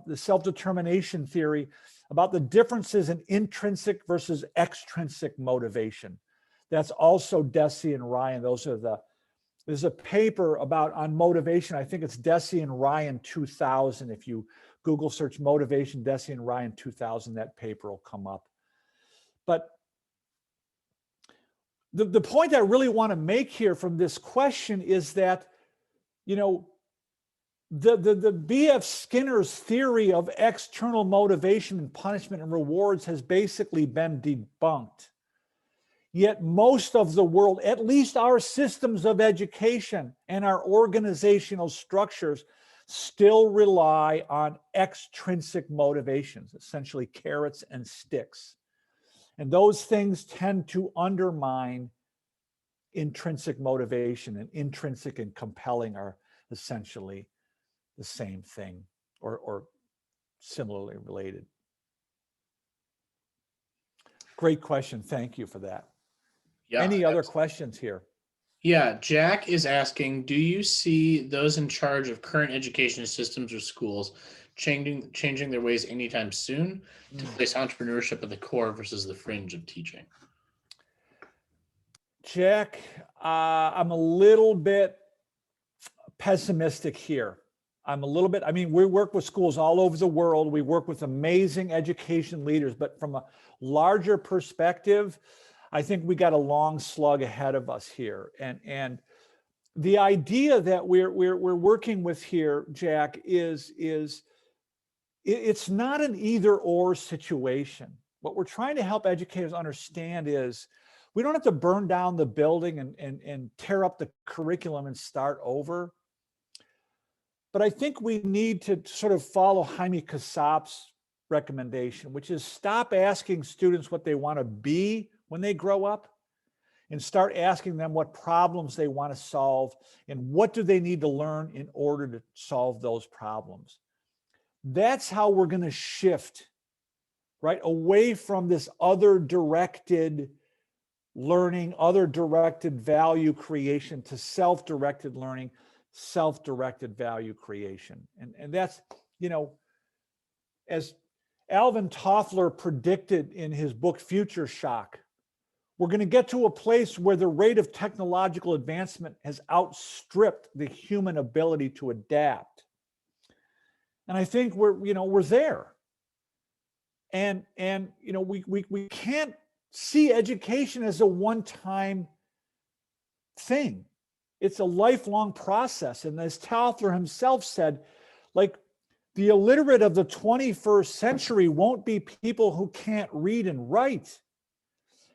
the self-determination theory about the differences in intrinsic versus extrinsic motivation. That's also Deci and Ryan. There's a paper on motivation. I think it's Deci and Ryan 2000. If you Google search motivation, Deci and Ryan 2000, that paper will come up. But the point I really want to make here from this question is that, the B.F. Skinner's theory of external motivation and punishment and rewards has basically been debunked. Yet most of the world, at least our systems of education and our organizational structures, still rely on extrinsic motivations, essentially carrots and sticks. And those things tend to undermine intrinsic motivation and intrinsic and compelling are essentially the same thing or similarly related. Great question. Thank you for that. Yeah. Any other questions here? Yeah, Jack is asking, do you see those in charge of current education systems or schools changing their ways anytime soon to place entrepreneurship at the core versus the fringe of teaching? Jack, I'm a little bit pessimistic here. I mean, we work with schools all over the world. We work with amazing education leaders, but from a larger perspective, I think we got a long slug ahead of us here. And the idea that we're working with here, Jack, is it's not an either or situation. What we're trying to help educators understand is we don't have to burn down the building and tear up the curriculum and start over. But I think we need to sort of follow Jaime Casap's recommendation, which is stop asking students what they want to be when they grow up and start asking them what problems they want to solve and what do they need to learn in order to solve those problems. That's how we're going to shift, right, away from this other directed learning, other directed value creation to self-directed learning, self-directed value creation. And that's, you know, as Alvin Toffler predicted in his book, Future Shock, we're going to get to a place where the rate of technological advancement has outstripped the human ability to adapt. And I think we're there. And you know, we can't see education as a one-time thing. It's a lifelong process. And as Toffler himself said, like, the illiterate of the 21st century won't be people who can't read and write.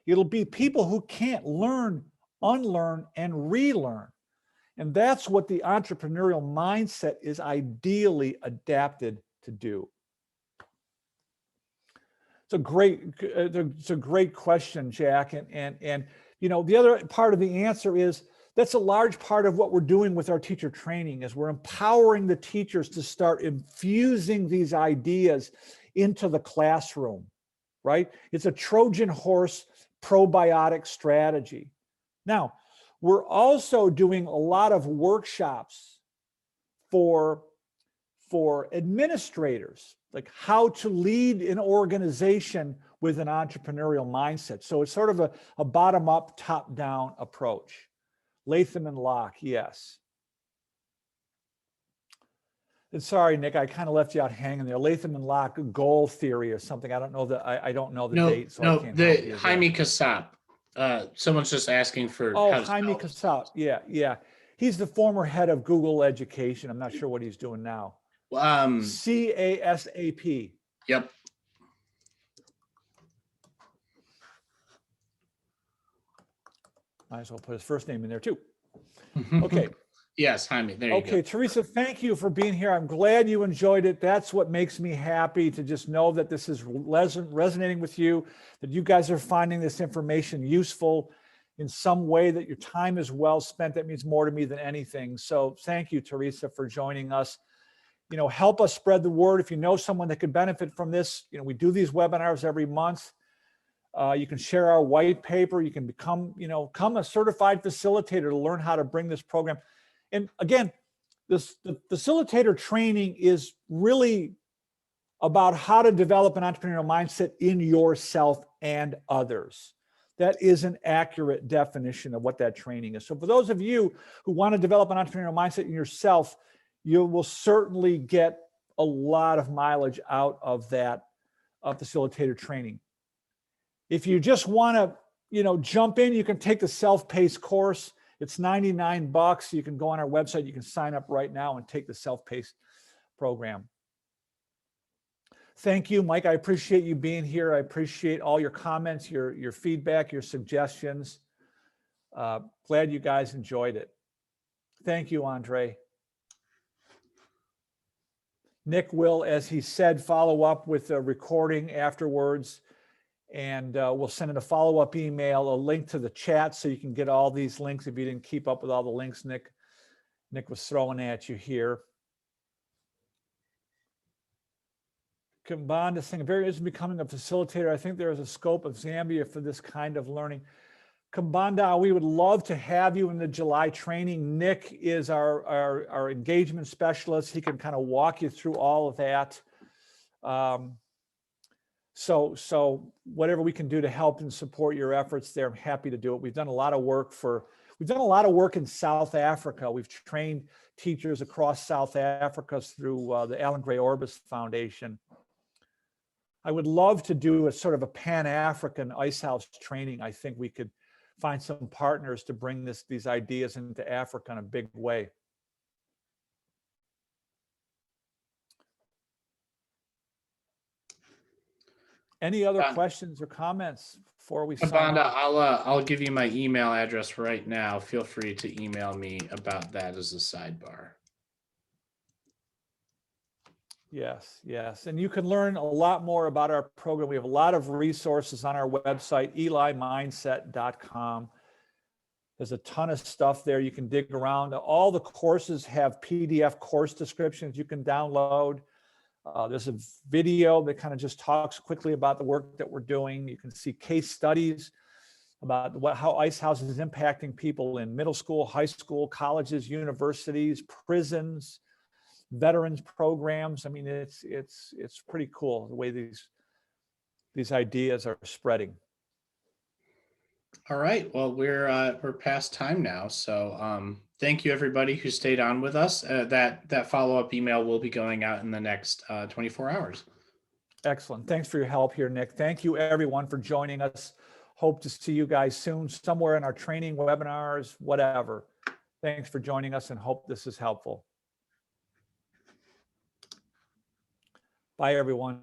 It'll be people who can't learn, unlearn, and relearn. And that's what the entrepreneurial mindset is ideally adapted to do. It's a great question, Jack. And you know, the other part of the answer is that's a large part of what we're doing with our teacher training is we're empowering the teachers to start infusing these ideas into the classroom, right? It's a Trojan horse probiotic strategy. Now, we're also doing a lot of workshops for administrators, like how to lead an organization with an entrepreneurial mindset. So it's sort of a bottom-up, top-down approach. Latham and Locke, yes. And sorry, Nick, I kind of left you out hanging there. Latham and Locke goal theory or something. I don't know I don't know the date, so I can't help you. Jaime Casap. Someone's just asking for. Oh, Jaime Casap. Yeah. He's the former head of Google Education. I'm not sure what he's doing now. CASAP. Yep. Might as well put his first name in there too. Okay. Yes, Jaime. There you go. Okay, Teresa, thank you for being here. I'm glad you enjoyed it. That's what makes me happy, to just know that this is resonating with you, that you guys are finding this information useful in some way, that your time is well spent. That means more to me than anything. So thank you, Teresa, for joining us. You know, help us spread the word. If you know someone that could benefit from this, you know, we do these webinars every month. You can share our white paper. You can become a certified facilitator to learn how to bring this program. And again, the facilitator training is really about how to develop an entrepreneurial mindset in yourself and others. That is an accurate definition of what that training is. So for those of you who want to develop an entrepreneurial mindset in yourself, you will certainly get a lot of mileage out of that facilitator training. If you just want to, jump in, you can take the self-paced course. It's $99. You can go on our website. You can sign up right now and take the self-paced program. Thank you, Mike. I appreciate you being here. I appreciate all your comments, your feedback, your suggestions. Glad you guys enjoyed it. Thank you, Andre. Nick will, as he said, follow up with a recording afterwards. And we'll send in a follow-up email, a link to the chat so you can get all these links if you didn't keep up with all the links Nick was throwing at you here. Kambanda saying, very interested in becoming a facilitator. I think there is a scope of Zambia for this kind of learning. Kambanda, we would love to have you in the July training. Nick is our engagement specialist. He can kind of walk you through all of that. So whatever we can do to help and support your efforts there, I'm happy to do it. We've done a lot of work in South Africa. We've trained teachers across South Africa through the Alan Gray Orbis Foundation. I would love to do a sort of a Pan-African Ice House training. I think we could find some partners to bring these ideas into Africa in a big way. Any other questions or comments before we sign off? I'll give you my email address right now. Feel free to email me about that as a sidebar. Yes. And you can learn a lot more about our program. We have a lot of resources on our website, elimindset.com. There's a ton of stuff there you can dig around. All the courses have PDF course descriptions you can download. There's a video that kind of just talks quickly about the work that we're doing. You can see case studies about how Ice House is impacting people in middle school, high school, colleges, universities, prisons, veterans programs. I mean, it's pretty cool the way these ideas are spreading. All right. Well, we're past time now. So thank you everybody who stayed on with us. That follow-up email will be going out in the next 24 hours. Excellent. Thanks for your help here, Nick. Thank you everyone for joining us. Hope to see you guys soon, somewhere in our training, webinars, whatever. Thanks for joining us and hope this is helpful. Bye, everyone.